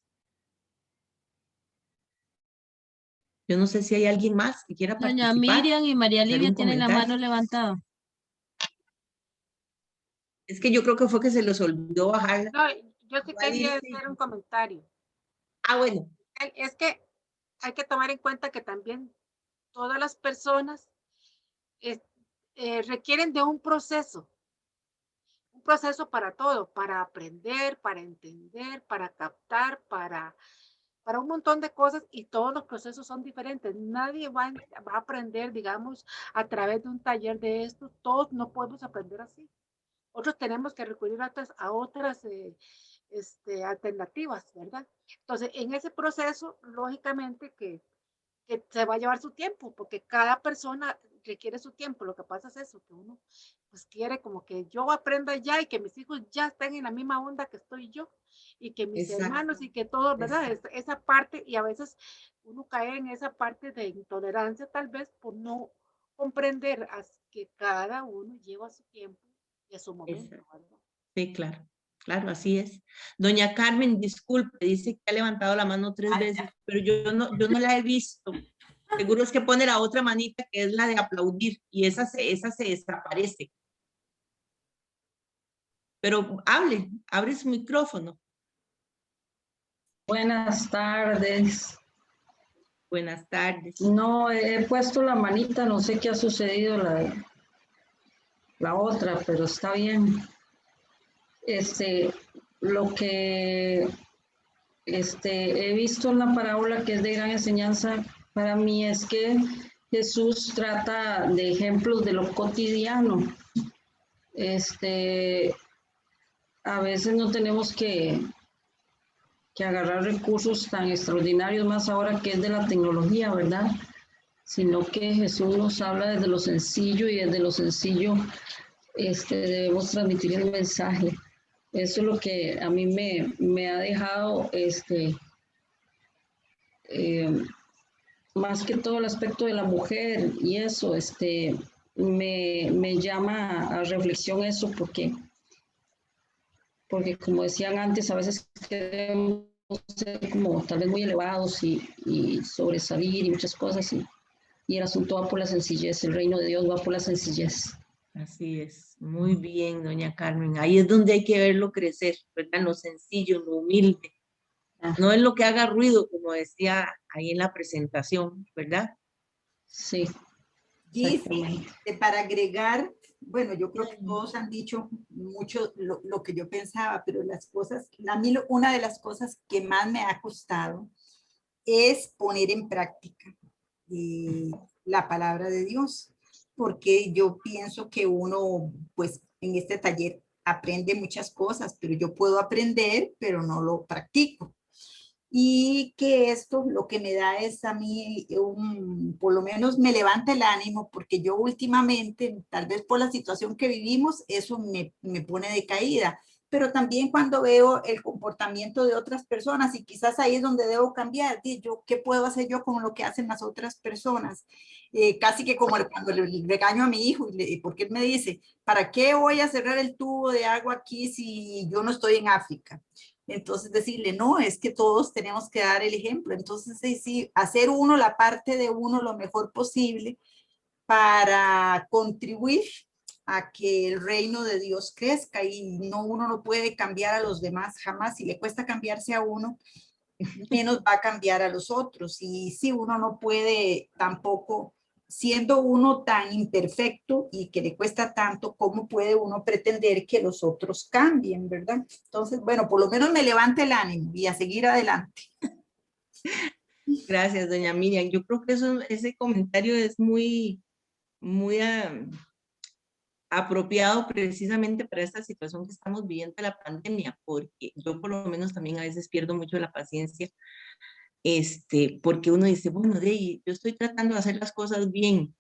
Yo no sé si hay alguien más que quiera participar. Doña Miriam y María Livia tienen la mano levantada. Es que yo creo que fue que se les olvidó bajarla. No, yo sí quería hacer un comentario. Ah, bueno. Es que hay que tomar en cuenta que también todas las personas requieren de un proceso para todo, para aprender, para entender, para captar, para para un montón de cosas y todos los procesos son diferentes. Nadie va a aprender, digamos, a través de un taller de esto. Todos no podemos aprender así. Otros tenemos que recurrir a otras alternativas, ¿verdad? Entonces, en ese proceso, lógicamente que se va a llevar su tiempo, porque cada persona requiere su tiempo. Lo que pasa es eso, que uno pues quiere como que yo aprenda ya y que mis hijos ya estén en la misma onda que estoy yo y que mis hermanos y que todos, ¿verdad? Esa parte, y a veces uno cae en esa parte de intolerancia tal vez por no comprender que cada uno lleva su tiempo y a su momento, ¿verdad? Sí, claro. Claro, así es. Doña Carmen, disculpe, dice que ha levantado la mano 3 veces, pero yo no la he visto. Seguro es que pone la otra manita, que es la de aplaudir, y esa se desaparece. Pero abre su micrófono. Buenas tardes. Buenas tardes. No, he puesto la manita, no sé qué ha sucedido la otra, pero está bien. Lo que he visto en la parábola que es de gran enseñanza para mí es que Jesús trata de ejemplos de lo cotidiano. A veces no tenemos que agarrar recursos tan extraordinarios, más ahora que es de la tecnología, ¿verdad? Sino que Jesús nos habla desde lo sencillo, y desde lo sencillo debemos transmitir el mensaje. Eso es lo que a mí me ha dejado, más que todo el aspecto de la mujer, y eso, me llama a reflexión eso, porque como decían antes, a veces queremos ser como tal vez muy elevados y sobresalir y muchas cosas, y el asunto va por la sencillez, el reino de Dios va por la sencillez. Así es, muy bien, doña Carmen. Ahí es donde hay que verlo crecer, ¿verdad? Lo sencillo, lo humilde. No es lo que haga ruido, como decía ahí en la presentación, ¿verdad? Sí. Y para agregar, bueno, yo creo que todos han dicho mucho lo que yo pensaba, pero las cosas, a mí una de las cosas que más me ha costado es poner en práctica la palabra de Dios, porque yo pienso que uno, pues en este taller aprende muchas cosas, pero yo puedo aprender, pero no lo practico. Y que esto lo que me da es a mí, por lo menos me levanta el ánimo, porque yo últimamente, tal vez por la situación que vivimos, eso me pone de caída. Pero también cuando veo el comportamiento de otras personas, y quizás ahí es donde debo cambiar, ¿qué puedo hacer yo con lo que hacen las otras personas? Casi que como cuando le regaño a mi hijo, porque él me dice, ¿para qué voy a cerrar el tubo de agua aquí si yo no estoy en África? Entonces decirle, no, es que todos tenemos que dar el ejemplo. Entonces sí, hacer uno la parte de uno lo mejor posible para contribuir a que el reino de Dios crezca, y uno no puede cambiar a los demás jamás. Si le cuesta cambiarse a uno, menos va a cambiar a los otros. Y sí, uno no puede tampoco, siendo uno tan imperfecto y que le cuesta tanto, ¿cómo puede uno pretender que los otros cambien, verdad? Entonces, bueno, por lo menos me levanta el ánimo y a seguir adelante. Gracias, doña Miriam. Yo creo que ese comentario es muy apropiado precisamente para esta situación que estamos viviendo de la pandemia, porque yo por lo menos también a veces pierdo mucho la paciencia, porque uno dice, bueno, yo estoy tratando de hacer las cosas bien,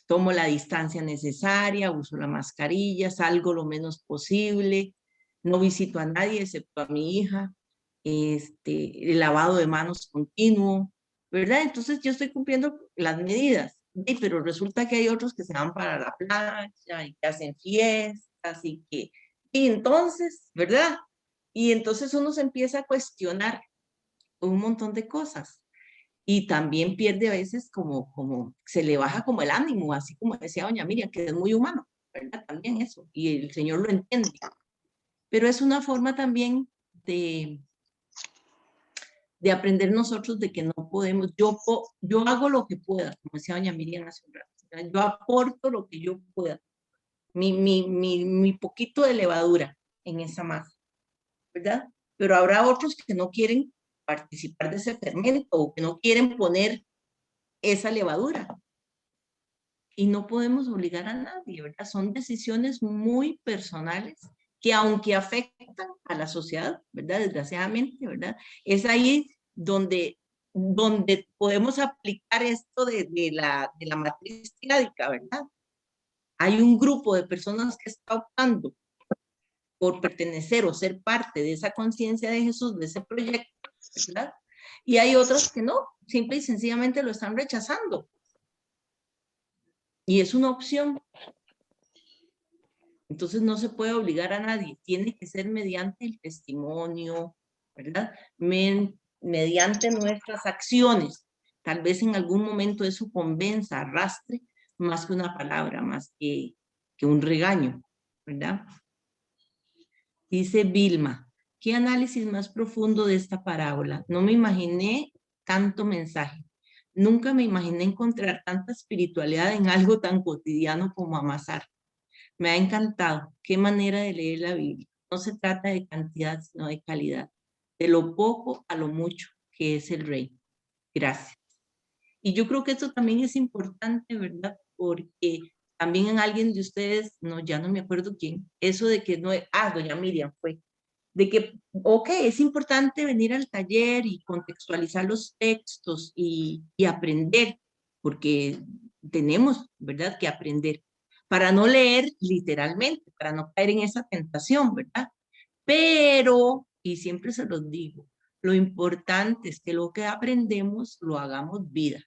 tomo la distancia necesaria, uso la mascarilla, salgo lo menos posible, no visito a nadie excepto a mi hija, el lavado de manos continuo, ¿verdad? Entonces yo estoy cumpliendo las medidas, pero resulta que hay otros que se van para la playa y que hacen fiestas y entonces, ¿verdad? Y entonces uno se empieza a cuestionar un montón de cosas. Y también pierde a veces como se le baja como el ánimo, así como decía doña Miriam, que es muy humano, ¿verdad? También eso, y el Señor lo entiende. Pero es una forma también de aprender nosotros de que no podemos, yo hago lo que pueda, como decía doña Miriam hace un rato, ¿verdad? Yo aporto lo que yo pueda, mi poquito de levadura en esa masa, ¿verdad? pero habrá otros que no quieren participar de ese fermento o que no quieren poner esa levadura. Y no podemos obligar a nadie, ¿verdad? Son decisiones muy personales que aunque afectan a la sociedad, ¿verdad? Desgraciadamente, ¿verdad? Es ahí donde podemos aplicar esto de la matriz triádica, ¿verdad? Hay un grupo de personas que está optando por pertenecer o ser parte de esa conciencia de Jesús, de ese proyecto, ¿verdad? Y hay otros que no, simple y sencillamente lo están rechazando. Y es una opción. Entonces no se puede obligar a nadie, tiene que ser mediante el testimonio, ¿verdad? Mediante nuestras acciones. Tal vez en algún momento eso convenza, arrastre, más que una palabra, más que un regaño, ¿verdad? Dice Vilma, ¿qué análisis más profundo de esta parábola? No me imaginé tanto mensaje. Nunca me imaginé encontrar tanta espiritualidad en algo tan cotidiano como amasar. Me ha encantado. Qué manera de leer la Biblia. No se trata de cantidad, sino de calidad. De lo poco a lo mucho que es el Rey. Gracias. Y yo creo que esto también es importante, ¿verdad? Porque también en alguien de ustedes, no, ya no me acuerdo quién, eso de que no, doña Miriam fue, de que, ok, es importante venir al taller y contextualizar los textos y aprender, porque tenemos, ¿verdad?, que aprender, para no leer literalmente, para no caer en esa tentación, ¿verdad? Pero, y siempre se los digo, lo importante es que lo que aprendemos lo hagamos vida,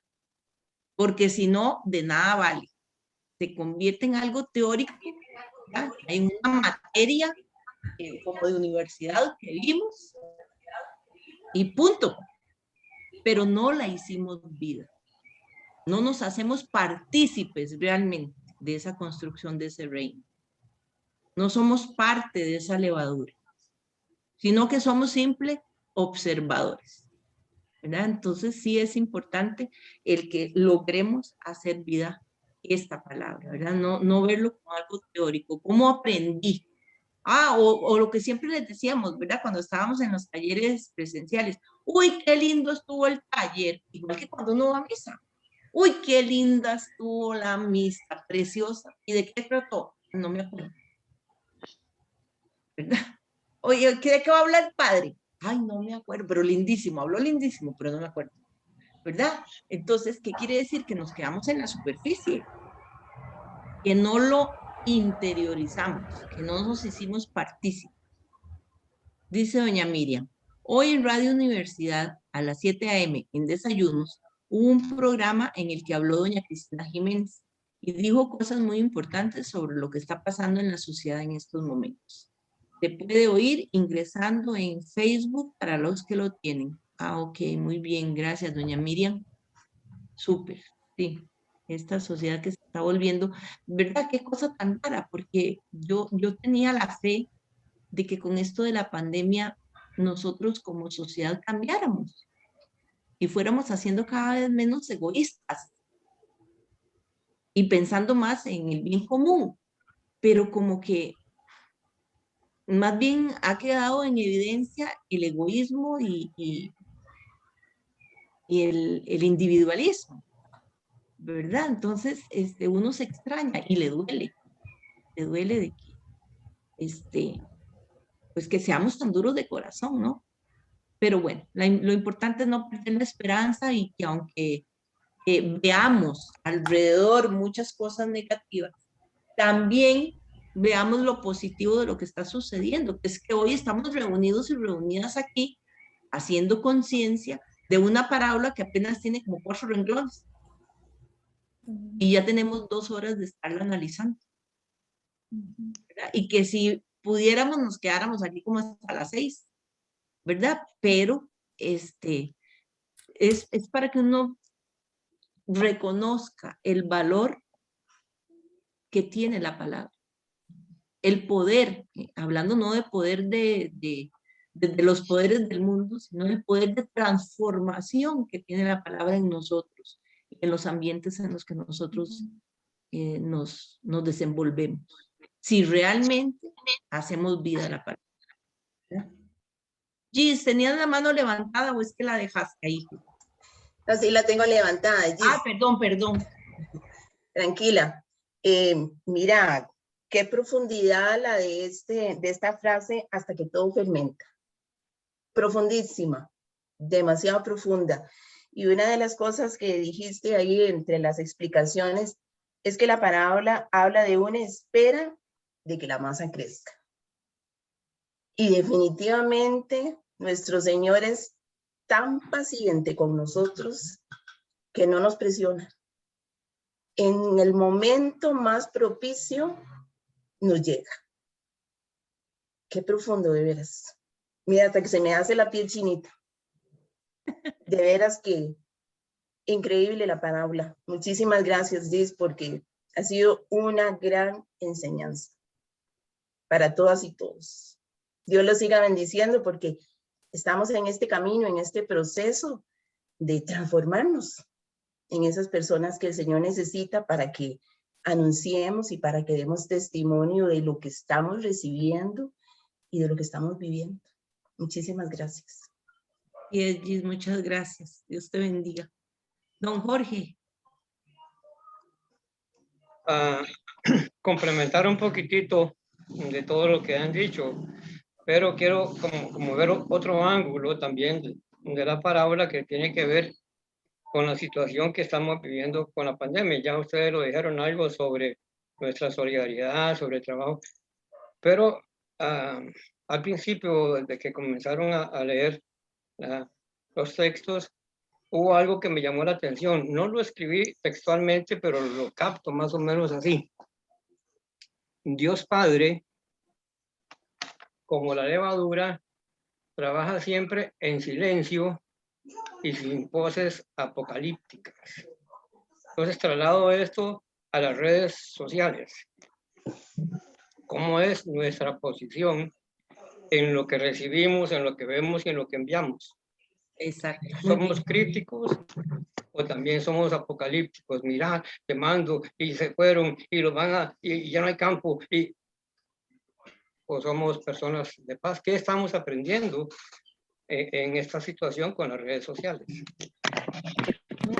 porque si no, de nada vale. Se convierte en algo teórico, ¿verdad? Hay una materia como de universidad que vimos y punto, pero no la hicimos vida. No nos hacemos partícipes realmente de esa construcción de ese reino. No somos parte de esa levadura, sino que somos simples observadores, ¿verdad? Entonces sí es importante el que logremos hacer vida esta palabra, ¿verdad? No verlo como algo teórico. ¿Cómo aprendí? O lo que siempre les decíamos, ¿verdad? Cuando estábamos en los talleres presenciales. Uy, qué lindo estuvo el taller, igual que cuando uno va a misa. Uy, qué linda estuvo la misa, preciosa. ¿Y de qué trató? No me acuerdo. ¿Verdad? Oye, ¿de qué va a hablar el padre? Ay, no me acuerdo, pero lindísimo, habló lindísimo, pero no me acuerdo. ¿Verdad? Entonces, ¿qué quiere decir? Que nos quedamos en la superficie, que no lo interiorizamos, que no nos hicimos partícipes. Dice doña Miriam, hoy en Radio Universidad a las 7 a.m. en Desayunos hubo un programa en el que habló doña Cristina Jiménez y dijo cosas muy importantes sobre lo que está pasando en la sociedad en estos momentos. Se puede oír ingresando en Facebook para los que lo tienen. Ok, muy bien, gracias doña Miriam. Súper, sí. Esta sociedad que se está volviendo, ¿verdad? Qué cosa tan rara, porque yo tenía la fe de que con esto de la pandemia nosotros como sociedad cambiáramos y fuéramos haciendo cada vez menos egoístas y pensando más en el bien común, pero como que más bien ha quedado en evidencia el egoísmo y el individualismo, ¿verdad? Entonces uno se extraña y le duele de que pues que seamos tan duros de corazón, ¿no? Pero bueno, lo importante es no perder la esperanza y que aunque veamos alrededor muchas cosas negativas, también veamos lo positivo de lo que está sucediendo, que es que hoy estamos reunidos y reunidas aquí haciendo conciencia de una parábola que apenas tiene como 4 renglones y ya tenemos 2 horas de estarla analizando. ¿Verdad? Y que si pudiéramos nos quedáramos aquí como hasta las 6, ¿verdad? Pero es para que uno reconozca el valor que tiene la palabra. El poder, hablando no de poder de los poderes del mundo, sino el poder de transformación que tiene la palabra en nosotros, en los ambientes en los que nosotros nos desenvolvemos. Si realmente hacemos vida a la palabra. ¿Verdad? Gis, ¿tenías la mano levantada o es que la dejaste ahí? No, sí la tengo levantada, Gis. Ah, perdón. Tranquila. Mira, qué profundidad la de esta frase, hasta que todo fermenta. Profundísima, demasiado profunda. Y una de las cosas que dijiste ahí entre las explicaciones es que la parábola habla de una espera de que la masa crezca. Y definitivamente nuestro Señor es tan paciente con nosotros que no nos presiona. En el momento más propicio nos llega. Qué profundo, de veras. Mira, hasta que se me hace la piel chinita. De veras que increíble la parábola. Muchísimas gracias, Liz, porque ha sido una gran enseñanza para todas y todos. Dios los siga bendiciendo porque estamos en este camino, en este proceso de transformarnos en esas personas que el Señor necesita para que anunciemos y para que demos testimonio de lo que estamos recibiendo y de lo que estamos viviendo. Muchísimas gracias. Y Gis, muchas gracias. Dios te bendiga. Don Jorge. Complementar un poquitito de todo lo que han dicho, pero quiero como ver otro ángulo también de la parábola que tiene que ver con la situación que estamos viviendo con la pandemia. Ya ustedes lo dijeron algo sobre nuestra solidaridad, sobre el trabajo, pero al principio, desde que comenzaron a leer los textos, hubo algo que me llamó la atención. No lo escribí textualmente, pero lo capto más o menos así. Dios Padre, como la levadura, trabaja siempre en silencio y sin voces apocalípticas. Entonces traslado esto a las redes sociales. ¿Cómo es nuestra posición en lo que recibimos, en lo que vemos y en lo que enviamos? Exacto. ¿Somos críticos o también somos apocalípticos? Mira, te mando y se fueron y los van a, y ya no hay campo, o somos personas de paz. ¿Qué estamos aprendiendo en esta situación con las redes sociales?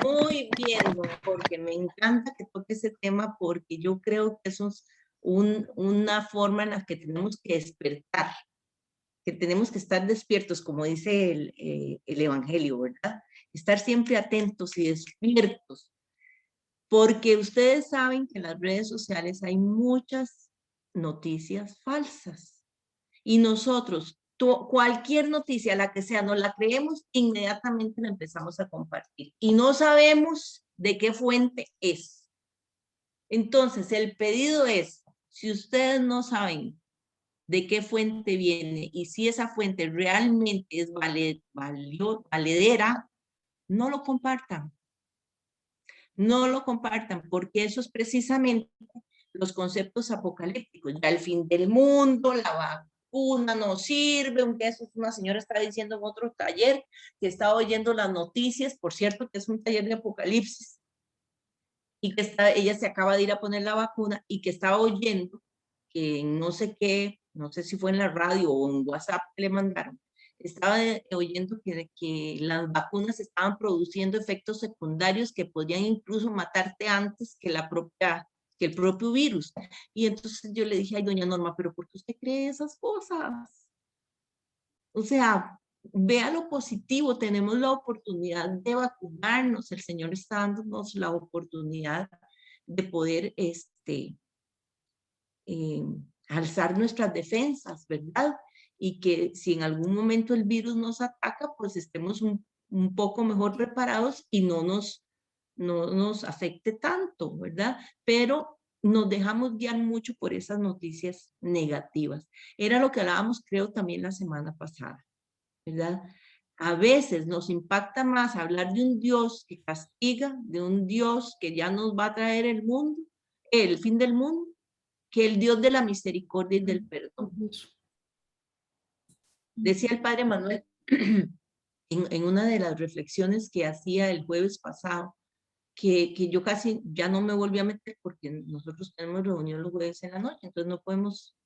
Muy bien, porque me encanta que toque ese tema, porque yo creo que eso es una forma en la que tenemos que despertar, que tenemos que estar despiertos, como dice el Evangelio, ¿verdad? Estar siempre atentos y despiertos, porque ustedes saben que en las redes sociales hay muchas noticias falsas, y nosotros, cualquier noticia, la que sea, nos la creemos, inmediatamente la empezamos a compartir, y no sabemos de qué fuente es. Entonces, el pedido es, si ustedes no saben de qué fuente viene y si esa fuente realmente es valedera, no lo compartan. No lo compartan, porque eso es precisamente los conceptos apocalípticos. Ya el fin del mundo, la vacuna no sirve, aunque eso una señora está diciendo en otro taller que estaba oyendo las noticias, por cierto que es un taller de apocalipsis, y que ella se acaba de ir a poner la vacuna y que estaba oyendo que no sé qué, no sé si fue en la radio o en WhatsApp que le mandaron, estaba oyendo que las vacunas estaban produciendo efectos secundarios que podían incluso matarte antes que el propio virus. Y entonces yo le dije, ay, doña Norma, ¿pero por qué usted cree esas cosas? O sea, vea lo positivo, tenemos la oportunidad de vacunarnos, el Señor está dándonos la oportunidad de poder alzar nuestras defensas, ¿verdad? Y que si en algún momento el virus nos ataca, pues estemos un poco mejor preparados y no nos afecte tanto, ¿verdad? Pero nos dejamos guiar mucho por esas noticias negativas. Era lo que hablábamos, creo, también la semana pasada, ¿verdad? A veces nos impacta más hablar de un Dios que castiga, de un Dios que ya nos va a traer el fin del mundo, que el Dios de la misericordia y del perdón. Decía el padre Manuel en una de las reflexiones que hacía el jueves pasado, que yo casi ya no me volví a meter porque nosotros tenemos reunión los jueves en la noche, entonces no podemos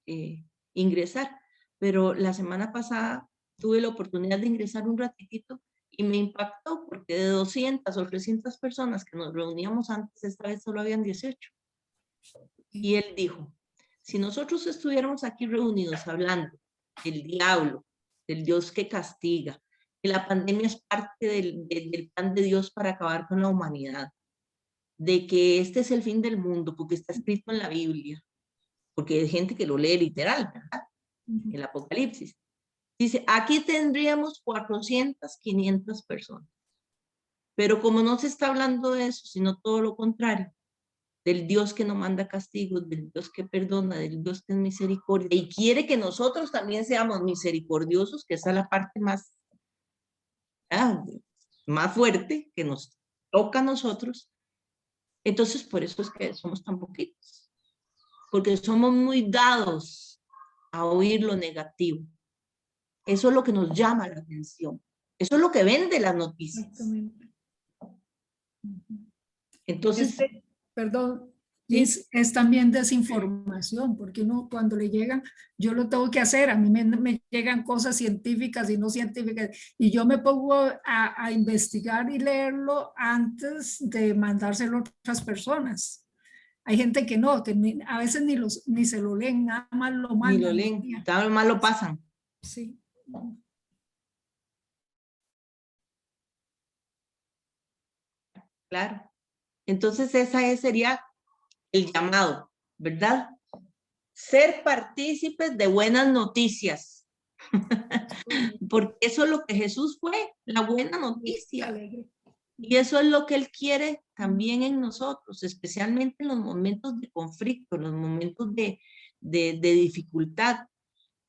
ingresar, pero la semana pasada tuve la oportunidad de ingresar un ratitito y me impactó porque de 200 o 300 personas que nos reuníamos antes, esta vez solo habían 18. Y él dijo, si nosotros estuviéramos aquí reunidos hablando del diablo, del Dios que castiga, que la pandemia es parte del plan de Dios para acabar con la humanidad, de que este es el fin del mundo porque está escrito en la Biblia, porque hay gente que lo lee literal, ¿verdad? El Apocalipsis. Dice, aquí tendríamos 400, 500 personas. Pero como no se está hablando de eso, sino todo lo contrario, del Dios que no manda castigos, del Dios que perdona, del Dios que es misericordia, y quiere que nosotros también seamos misericordiosos, que esa es la parte más fuerte que nos toca a nosotros. Entonces, por eso es que somos tan poquitos, porque somos muy dados a oír lo negativo. Eso es lo que nos llama la atención. Eso es lo que vende las noticias. Entonces, perdón, es también desinformación, porque uno cuando le llegan, yo lo tengo que hacer, a mí me llegan cosas científicas y no científicas, y yo me pongo a investigar y leerlo antes de mandárselo a otras personas. Hay gente que no, que a veces ni se lo leen, nada más lo mandan. Ni lo leen, nada más lo pasan. Sí. Claro. Entonces ese sería el llamado, ¿verdad? Ser partícipes de buenas noticias. Porque eso es lo que Jesús fue, la buena noticia. Y eso es lo que Él quiere también en nosotros, especialmente en los momentos de conflicto, en los momentos de dificultad.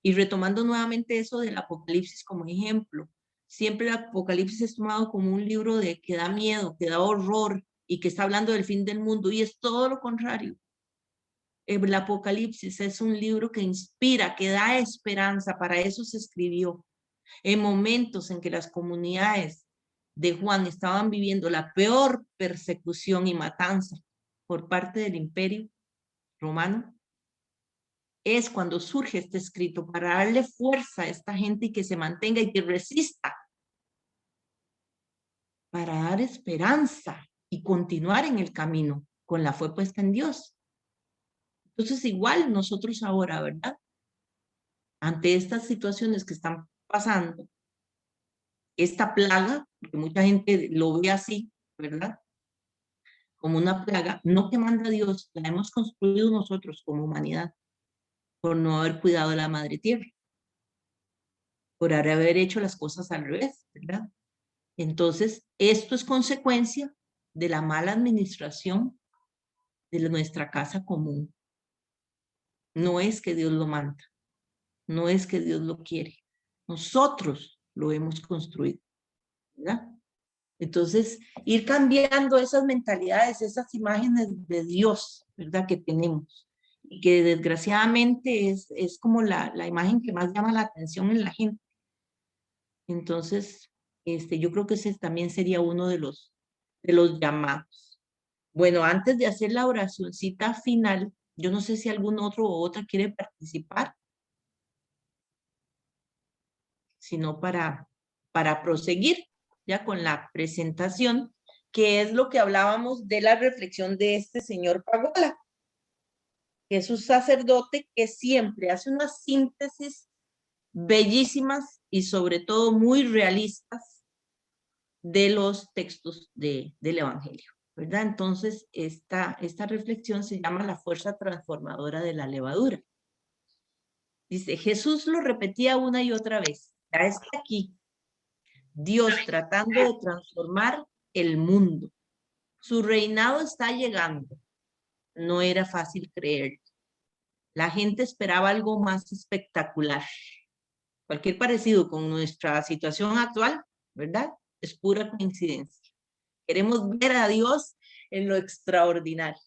Y retomando nuevamente eso del Apocalipsis como ejemplo, siempre el Apocalipsis es tomado como un libro que da miedo, que da horror y que está hablando del fin del mundo, y es todo lo contrario. El Apocalipsis es un libro que inspira, que da esperanza, para eso se escribió. En momentos en que las comunidades de Juan estaban viviendo la peor persecución y matanza por parte del Imperio Romano, es cuando surge este escrito para darle fuerza a esta gente y que se mantenga y que resista, para dar esperanza y continuar en el camino con la fe puesta en Dios. Entonces igual nosotros ahora, ¿verdad? Ante estas situaciones que están pasando, esta plaga, porque mucha gente lo ve así, ¿verdad? Como una plaga, no que manda Dios, la hemos construido nosotros como humanidad, por no haber cuidado de la madre tierra, por haber hecho las cosas al revés, ¿verdad? Entonces, esto es consecuencia de la mala administración de nuestra casa común. No es que Dios lo manda, no es que Dios lo quiere, nosotros lo hemos construido, ¿verdad? Entonces, ir cambiando esas mentalidades, esas imágenes de Dios, ¿verdad? Que tenemos, y que desgraciadamente es como la imagen que más llama la atención en la gente. Entonces, yo creo que ese también sería uno de los llamados. Bueno, antes de hacer la oracioncita final, yo no sé si algún otro o otra quiere participar, sino para proseguir ya con la presentación, que es lo que hablábamos de la reflexión de este señor Pagola, que es un sacerdote que siempre hace unas síntesis bellísimas y sobre todo muy realistas de los textos del Evangelio, ¿verdad? Entonces, esta reflexión se llama la fuerza transformadora de la levadura. Dice, Jesús lo repetía una y otra vez, ya está aquí, Dios tratando de transformar el mundo. Su reinado está llegando. No era fácil creer. La gente esperaba algo más espectacular. Cualquier parecido con nuestra situación actual, ¿verdad? Es pura coincidencia. Queremos ver a Dios en lo extraordinario.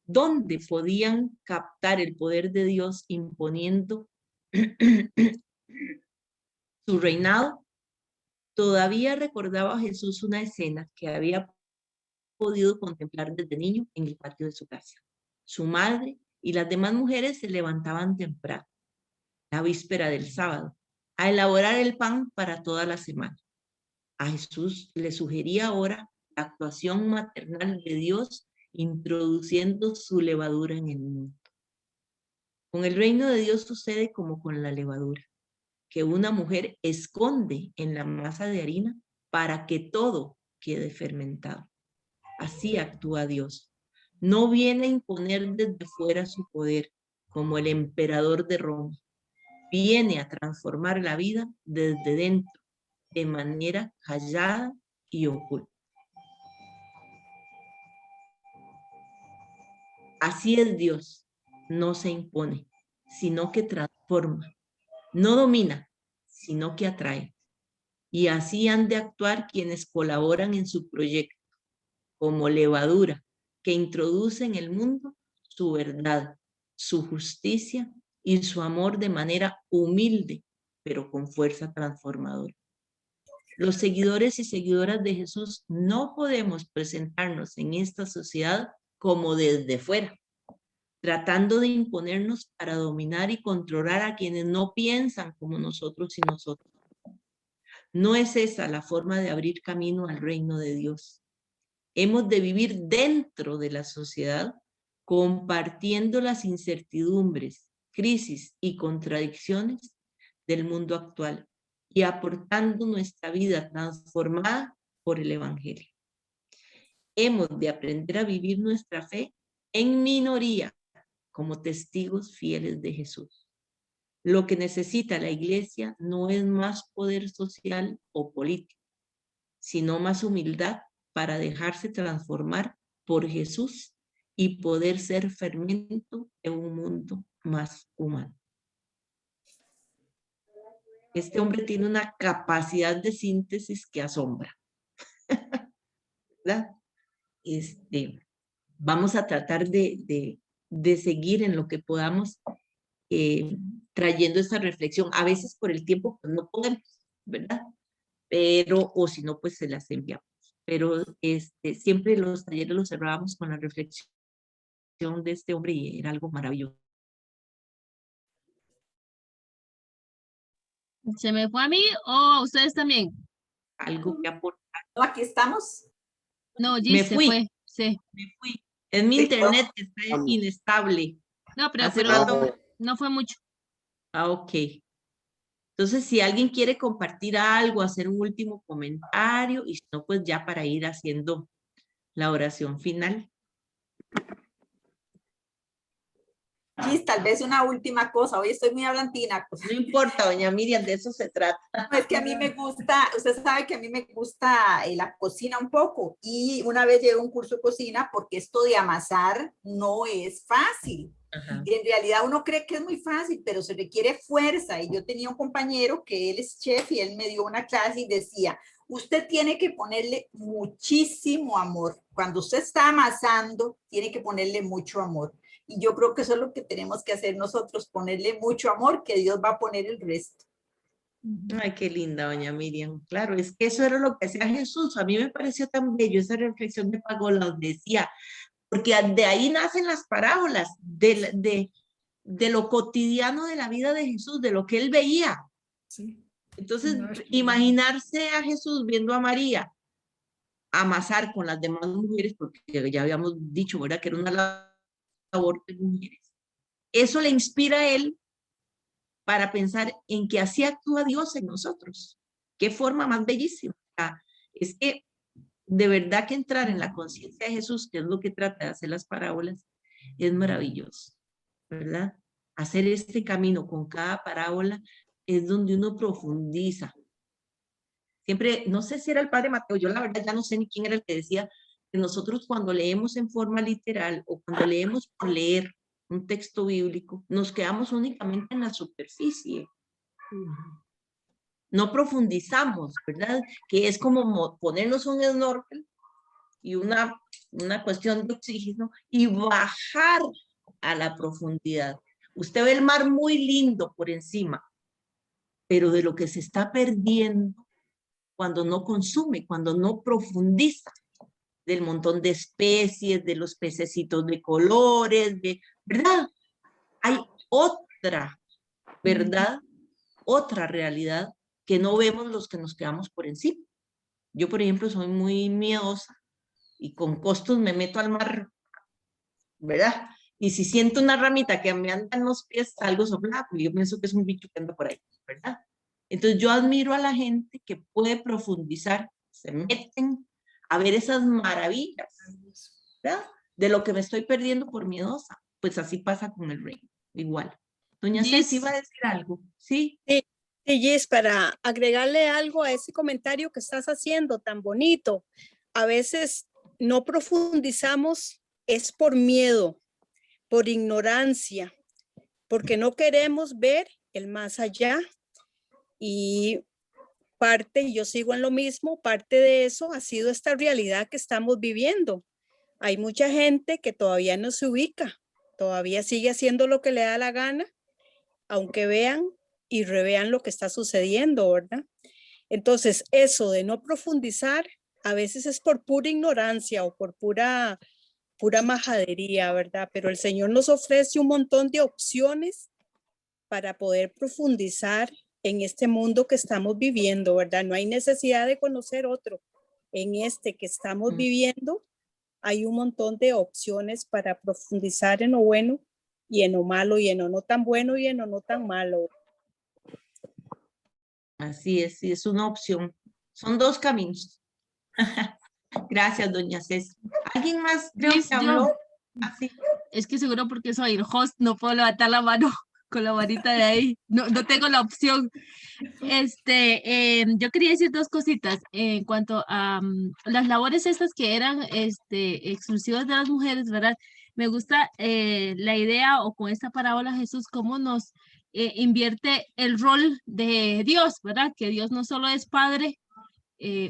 ¿Dónde podían captar el poder de Dios imponiendo su reinado? Todavía recordaba a Jesús una escena que había podido contemplar desde niño en el patio de su casa. Su madre y las demás mujeres se levantaban temprano, la víspera del sábado, a elaborar el pan para toda la semana. A Jesús le sugería ahora la actuación maternal de Dios introduciendo su levadura en el mundo. Con el reino de Dios sucede como con la levadura, que una mujer esconde en la masa de harina para que todo quede fermentado. Así actúa Dios. No viene a imponer desde fuera su poder, como el emperador de Roma. Viene a transformar la vida desde dentro, de manera callada y oculta. Así es Dios, no se impone, sino que transforma. No domina, sino que atrae. Y así han de actuar quienes colaboran en su proyecto, como levadura, que introduce en el mundo su verdad, su justicia y su amor de manera humilde, pero con fuerza transformadora. Los seguidores y seguidoras de Jesús no podemos presentarnos en esta sociedad como desde fuera, tratando de imponernos para dominar y controlar a quienes no piensan como nosotros y nosotros. No es esa la forma de abrir camino al reino de Dios. Hemos de vivir dentro de la sociedad, compartiendo las incertidumbres, crisis y contradicciones del mundo actual y aportando nuestra vida transformada por el Evangelio. Hemos de aprender a vivir nuestra fe en minoría, como testigos fieles de Jesús. Lo que necesita la iglesia no es más poder social o político, sino más humildad para dejarse transformar por Jesús y poder ser fermento en un mundo más humano. Este hombre tiene una capacidad de síntesis que asombra. ¿Verdad? Vamos a tratar de seguir en lo que podamos trayendo esta reflexión. A veces por el tiempo pues no podemos, ¿verdad? Pero, o si no, pues se las enviamos. Pero siempre los talleres los cerrábamos con la reflexión de este hombre y era algo maravilloso. ¿Se me fue a mí o a ustedes también? Algo que aportar. No, aquí estamos. No, Gis, Me se fui. fue. Sí. Me fui. Es mi internet que está inestable. No, pero Hace rato. no fue mucho. Ah, ok. Entonces, si alguien quiere compartir algo, hacer un último comentario, y si no, pues ya para ir haciendo la oración final. Gis, tal vez una última cosa. Hoy estoy muy hablantina. No importa, doña Miriam, de eso se trata. No, es que a mí me gusta, usted sabe que a mí me gusta la cocina un poco. Y una vez llevé un curso de cocina porque esto de amasar no es fácil. Ajá. Y en realidad uno cree que es muy fácil, pero se requiere fuerza. Y yo tenía un compañero que él es chef y él me dio una clase y decía, usted tiene que ponerle muchísimo amor. Cuando usted está amasando, tiene que ponerle mucho amor. Y yo creo que eso es lo que tenemos que hacer nosotros, ponerle mucho amor, que Dios va a poner el resto. Ay, qué linda, doña Miriam. Claro, es que eso era lo que hacía Jesús. A mí me pareció tan bello esa reflexión de Pagola, donde decía, porque de ahí nacen las parábolas, de lo cotidiano de la vida de Jesús, de lo que él veía. Sí. Entonces, No, es que- imaginarse a Jesús viendo a María amasar con las demás mujeres, porque ya habíamos dicho, ¿verdad? Que era una labor de mujeres. Eso le inspira a él para pensar en que así actúa Dios en nosotros. Qué forma más bellísima. Es que de verdad que entrar en la conciencia de Jesús, que es lo que trata de hacer las parábolas, es maravilloso, ¿verdad? Hacer este camino con cada parábola es donde uno profundiza. Siempre, no sé si era el padre Mateo, yo la verdad ya no sé ni quién era el que decía que nosotros cuando leemos en forma literal o cuando leemos por leer un texto bíblico, nos quedamos únicamente en la superficie. No profundizamos, ¿verdad? Que es como ponernos un snorkel y una cuestión de oxígeno y bajar a la profundidad. Usted ve el mar muy lindo por encima, pero de lo que se está perdiendo cuando no consume, cuando no profundiza, del montón de especies, de los pececitos de colores, ¿verdad? Hay otra verdad, otra realidad que no vemos los que nos quedamos por encima. Yo, por ejemplo, soy muy miedosa y con costos me meto al mar, ¿verdad? Y si siento una ramita que me anda en los pies, salgo soplada, porque yo pienso que es un bicho que anda por ahí, ¿verdad? Entonces yo admiro a la gente que puede profundizar, se meten a ver esas maravillas, ¿verdad? De lo que me estoy perdiendo por miedosa. Pues así pasa con el reino, igual. Doña Ceci, ¿iba a decir algo? ¿Sí? Sí, Gis, para agregarle algo a ese comentario que estás haciendo tan bonito, a veces no profundizamos es por miedo, por ignorancia, porque no queremos ver el más allá. Y parte, yo sigo en lo mismo, parte de eso ha sido esta realidad que estamos viviendo. Hay mucha gente que todavía no se ubica, todavía sigue haciendo lo que le da la gana, aunque vean y revean lo que está sucediendo, ¿verdad? Entonces, eso de no profundizar, a veces es por pura ignorancia o por pura majadería, ¿verdad? Pero el Señor nos ofrece un montón de opciones para poder profundizar en este mundo que estamos viviendo, ¿verdad? No hay necesidad de conocer otro. En este que estamos viviendo, hay un montón de opciones para profundizar en lo bueno y en lo malo, y en lo no tan bueno y en lo no tan malo. Así es una opción. Son dos caminos. Gracias, doña Ceci. ¿Alguien más creo que habló? Así. Es que seguro porque soy el host, no puedo levantar la mano con la varita de ahí. No tengo la opción. Yo quería decir dos cositas en cuanto a las labores estas que eran exclusivas de las mujeres, ¿verdad? Me gusta la idea, o con esta parábola Jesús, cómo nos invierte el rol de Dios, ¿verdad? Que Dios no solo es padre,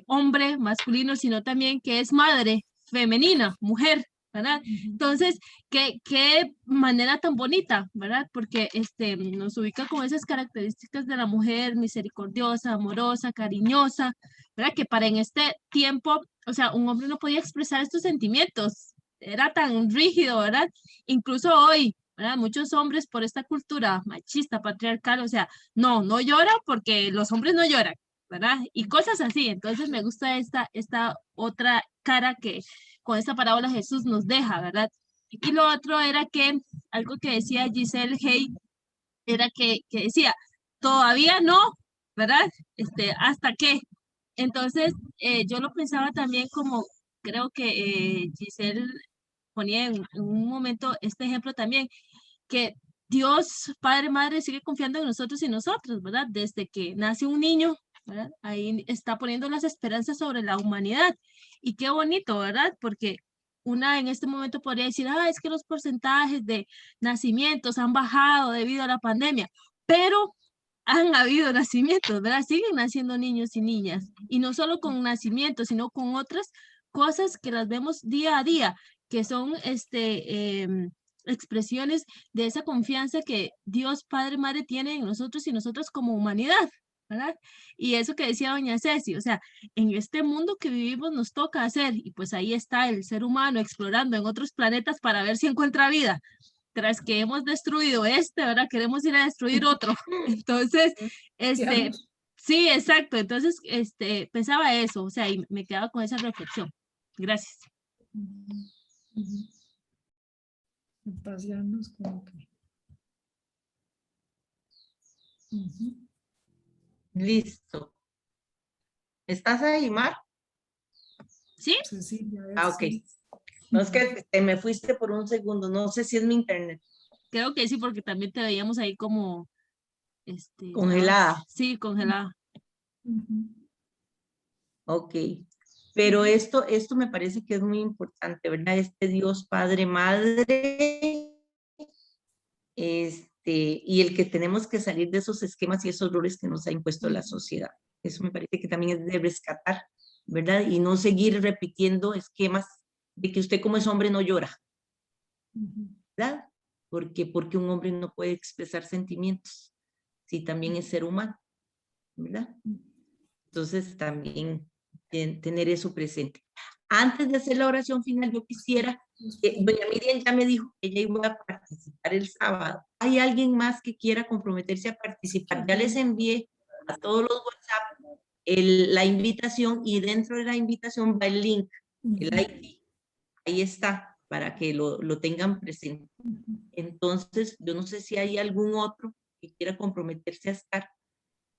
hombre, masculino, sino también que es madre, femenina, mujer, ¿verdad? Entonces, qué manera tan bonita, ¿verdad? Porque nos ubica con esas características de la mujer misericordiosa, amorosa, cariñosa, ¿verdad? Que para en este tiempo, o sea, un hombre no podía expresar estos sentimientos, era tan rígido, ¿verdad? Incluso hoy, ¿verdad? Muchos hombres por esta cultura machista, patriarcal, o sea, no lloran porque los hombres no lloran, ¿verdad? Y cosas así. Entonces me gusta esta otra cara que con esta parábola Jesús nos deja, ¿verdad? Y lo otro era que, algo que decía Giselle Hey, era que decía, todavía no, ¿verdad? ¿Hasta qué? Entonces, yo lo pensaba también como, creo que Giselle ponía en un momento este ejemplo también, que Dios, Padre, Madre, sigue confiando en nosotros y nosotros, ¿verdad? Desde que nace un niño, ¿verdad? Ahí está poniendo las esperanzas sobre la humanidad. Y qué bonito, ¿verdad? Porque una en este momento podría decir, es que los porcentajes de nacimientos han bajado debido a la pandemia, pero han habido nacimientos, ¿verdad? Siguen naciendo niños y niñas. Y no solo con nacimientos, sino con otras cosas que las vemos día a día, que son expresiones de esa confianza que Dios Padre Madre tiene en nosotros y nosotros como humanidad, ¿verdad? Y eso que decía doña Ceci, o sea, en este mundo que vivimos nos toca hacer, y pues ahí está el ser humano explorando en otros planetas para ver si encuentra vida. Tras que hemos destruido ¿verdad? Queremos ir a destruir otro. Entonces, sí, exacto. Entonces, pensaba eso, o sea, y me quedaba con esa reflexión. Gracias. Pasearnos como que. Listo. ¿Estás ahí, Mar? ¿Sí? Sí, ok. No es que te me fuiste por un segundo, no sé si es mi internet. Creo que sí, porque también te veíamos ahí como congelada. Sí, congelada. Ok. Pero esto me parece que es muy importante, ¿verdad? Este Dios Padre, Madre, y el que tenemos que salir de esos esquemas y esos roles que nos ha impuesto la sociedad. Eso me parece que también es de rescatar, ¿verdad? Y no seguir repitiendo esquemas de que usted como es hombre no llora, ¿verdad? Porque un hombre no puede expresar sentimientos, si también es ser humano, ¿verdad? Entonces también tener eso presente. Antes de hacer la oración final, yo quisiera, doña Miriam ya me dijo que ella iba a participar el sábado. ¿Hay alguien más que quiera comprometerse a participar? Ya les envié a todos los WhatsApp la invitación, y dentro de la invitación va el link, el ID. Ahí está, para que lo tengan presente. Entonces, yo no sé si hay algún otro que quiera comprometerse a estar.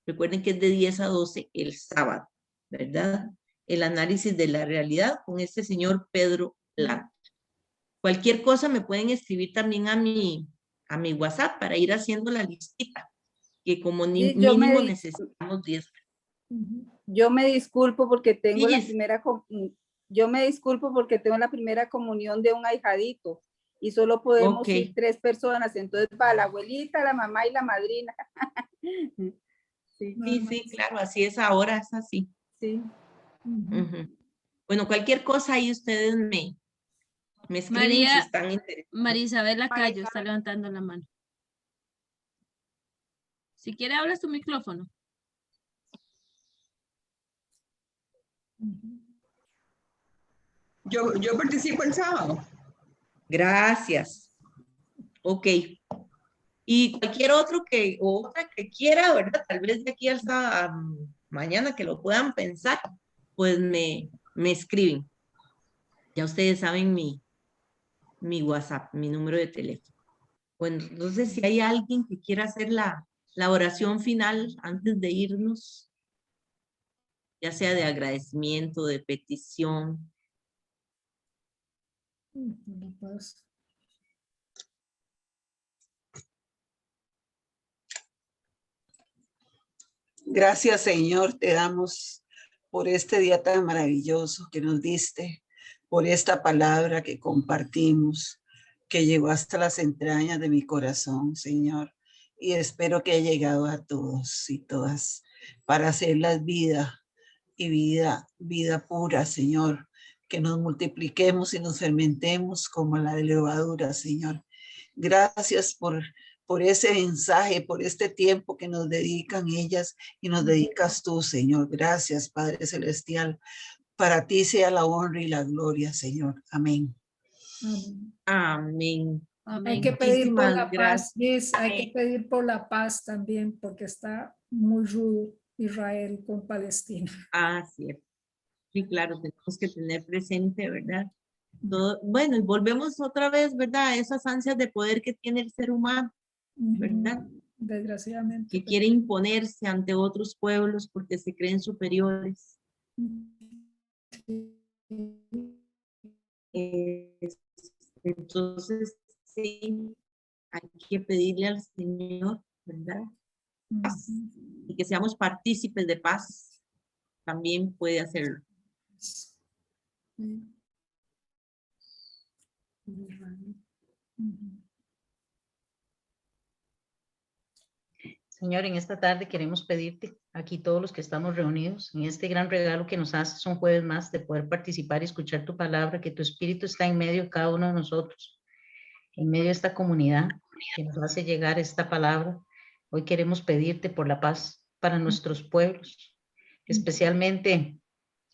Recuerden que es de 10 a 12 el sábado, ¿verdad? El análisis de la realidad con este señor Pedro Blanco. Cualquier cosa me pueden escribir también a mi WhatsApp para ir haciendo la listita, que como Sí, yo mínimo necesitamos 10. Yo me disculpo porque tengo Sí, la primera, yo me disculpo porque tengo la primera comunión de un ahijadito y solo podemos ir 3 personas, entonces para la abuelita, la mamá y la madrina. Sí, sí, claro, así es ahora, es así. Sí. Bueno, cualquier cosa ahí ustedes me escriben si están interesados. María Isabel Lacayo está levantando la mano. Si quiere, habla su micrófono. Yo participo el sábado. Gracias. Ok. Y cualquier otro o otra que quiera, ¿verdad? Tal vez de aquí hasta mañana que lo puedan pensar, pues me escriben. Ya ustedes saben mi WhatsApp, mi número de teléfono. Bueno, entonces si hay alguien que quiera hacer la oración final antes de irnos, ya sea de agradecimiento, de petición. Gracias, Señor, te damos por este día tan maravilloso que nos diste, por esta palabra que compartimos, que llegó hasta las entrañas de mi corazón, Señor. Y espero que haya llegado a todos y todas para hacerlas vida y vida pura, Señor. Que nos multipliquemos y nos fermentemos como la levadura, Señor. Gracias por ese mensaje, por este tiempo que nos dedican ellas y nos dedicas tú, Señor. Gracias, Padre Celestial. Para ti sea la honra y la gloria, Señor. Amén. Amén. Hay que pedir por la paz, gracias. hay que pedir por la paz también, porque está muy rudo Israel con Palestina. Cierto. Sí, claro, tenemos que tener presente, ¿verdad? Bueno, y volvemos otra vez, ¿verdad? A esas ansias de poder que tiene el ser humano, ¿verdad? Desgraciadamente. Que quiere imponerse ante otros pueblos porque se creen superiores. Entonces, sí, hay que pedirle al Señor, ¿verdad? Paz. Y que seamos partícipes de paz, también puede hacerlo. Señor, en esta tarde queremos pedirte, aquí todos los que estamos reunidos, en este gran regalo que nos haces un jueves más de poder participar y escuchar tu palabra, que tu espíritu está en medio de cada uno de nosotros, en medio de esta comunidad que nos hace llegar esta palabra. Hoy queremos pedirte por la paz para nuestros pueblos, especialmente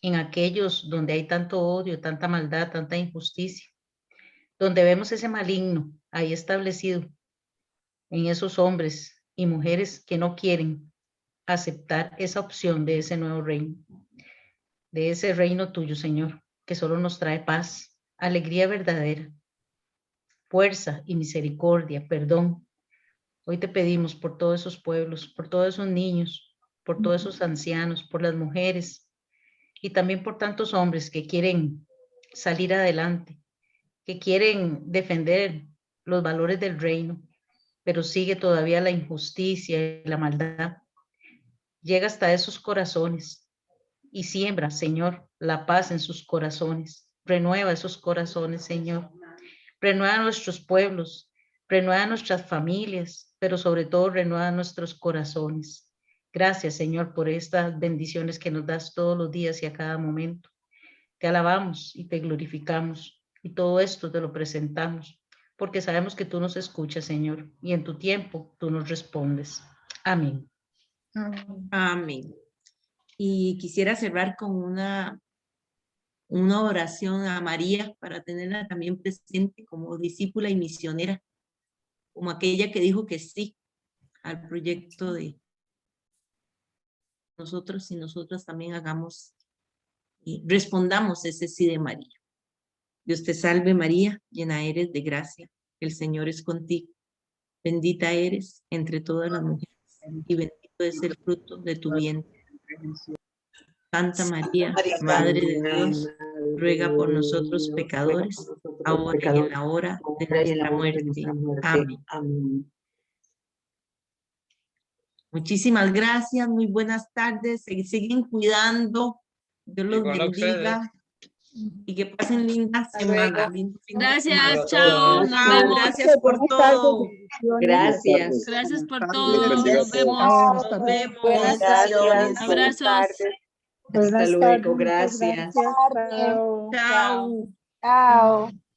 en aquellos donde hay tanto odio, tanta maldad, tanta injusticia, donde vemos ese maligno ahí establecido en esos hombres y mujeres que no quieren aceptar esa opción de ese nuevo reino, de ese reino tuyo, Señor, que solo nos trae paz, alegría verdadera, fuerza y misericordia, perdón. Hoy te pedimos por todos esos pueblos, por todos esos niños, por todos esos ancianos, por las mujeres y también por tantos hombres que quieren salir adelante, que quieren defender los valores del reino, pero sigue todavía la injusticia y la maldad. Llega hasta esos corazones y siembra, Señor, la paz en sus corazones. Renueva esos corazones, Señor. Renueva nuestros pueblos, renueva nuestras familias, pero sobre todo renueva nuestros corazones. Gracias, Señor, por estas bendiciones que nos das todos los días y a cada momento. Te alabamos y te glorificamos y todo esto te lo presentamos porque sabemos que tú nos escuchas, Señor, y en tu tiempo tú nos respondes. Amén. Amén. Y quisiera cerrar con una una oración a María para tenerla también presente como discípula y misionera, como aquella que dijo que sí al proyecto de nosotros y nosotras también hagamos y respondamos ese sí de María. Dios te salve María, llena eres de gracia, el Señor es contigo. Bendita eres entre todas las mujeres y bendito es el fruto de tu vientre. Santa María, Madre de Dios, ruega por nosotros pecadores, ahora y en la hora de nuestra muerte. Amén. Muchísimas gracias, muy buenas tardes, se siguen cuidando, Dios los Igual a ustedes. bendiga y que pasen linda semana. lindo fin de Gracias, semana. chao, nos Chao, vemos. gracias por todo. Gracias. Gracias por Dios todo, bendiga nos a vemos. Nos vemos. Buenas Gracias. Abrazos. Hasta luego. Gracias. Chao. Chao.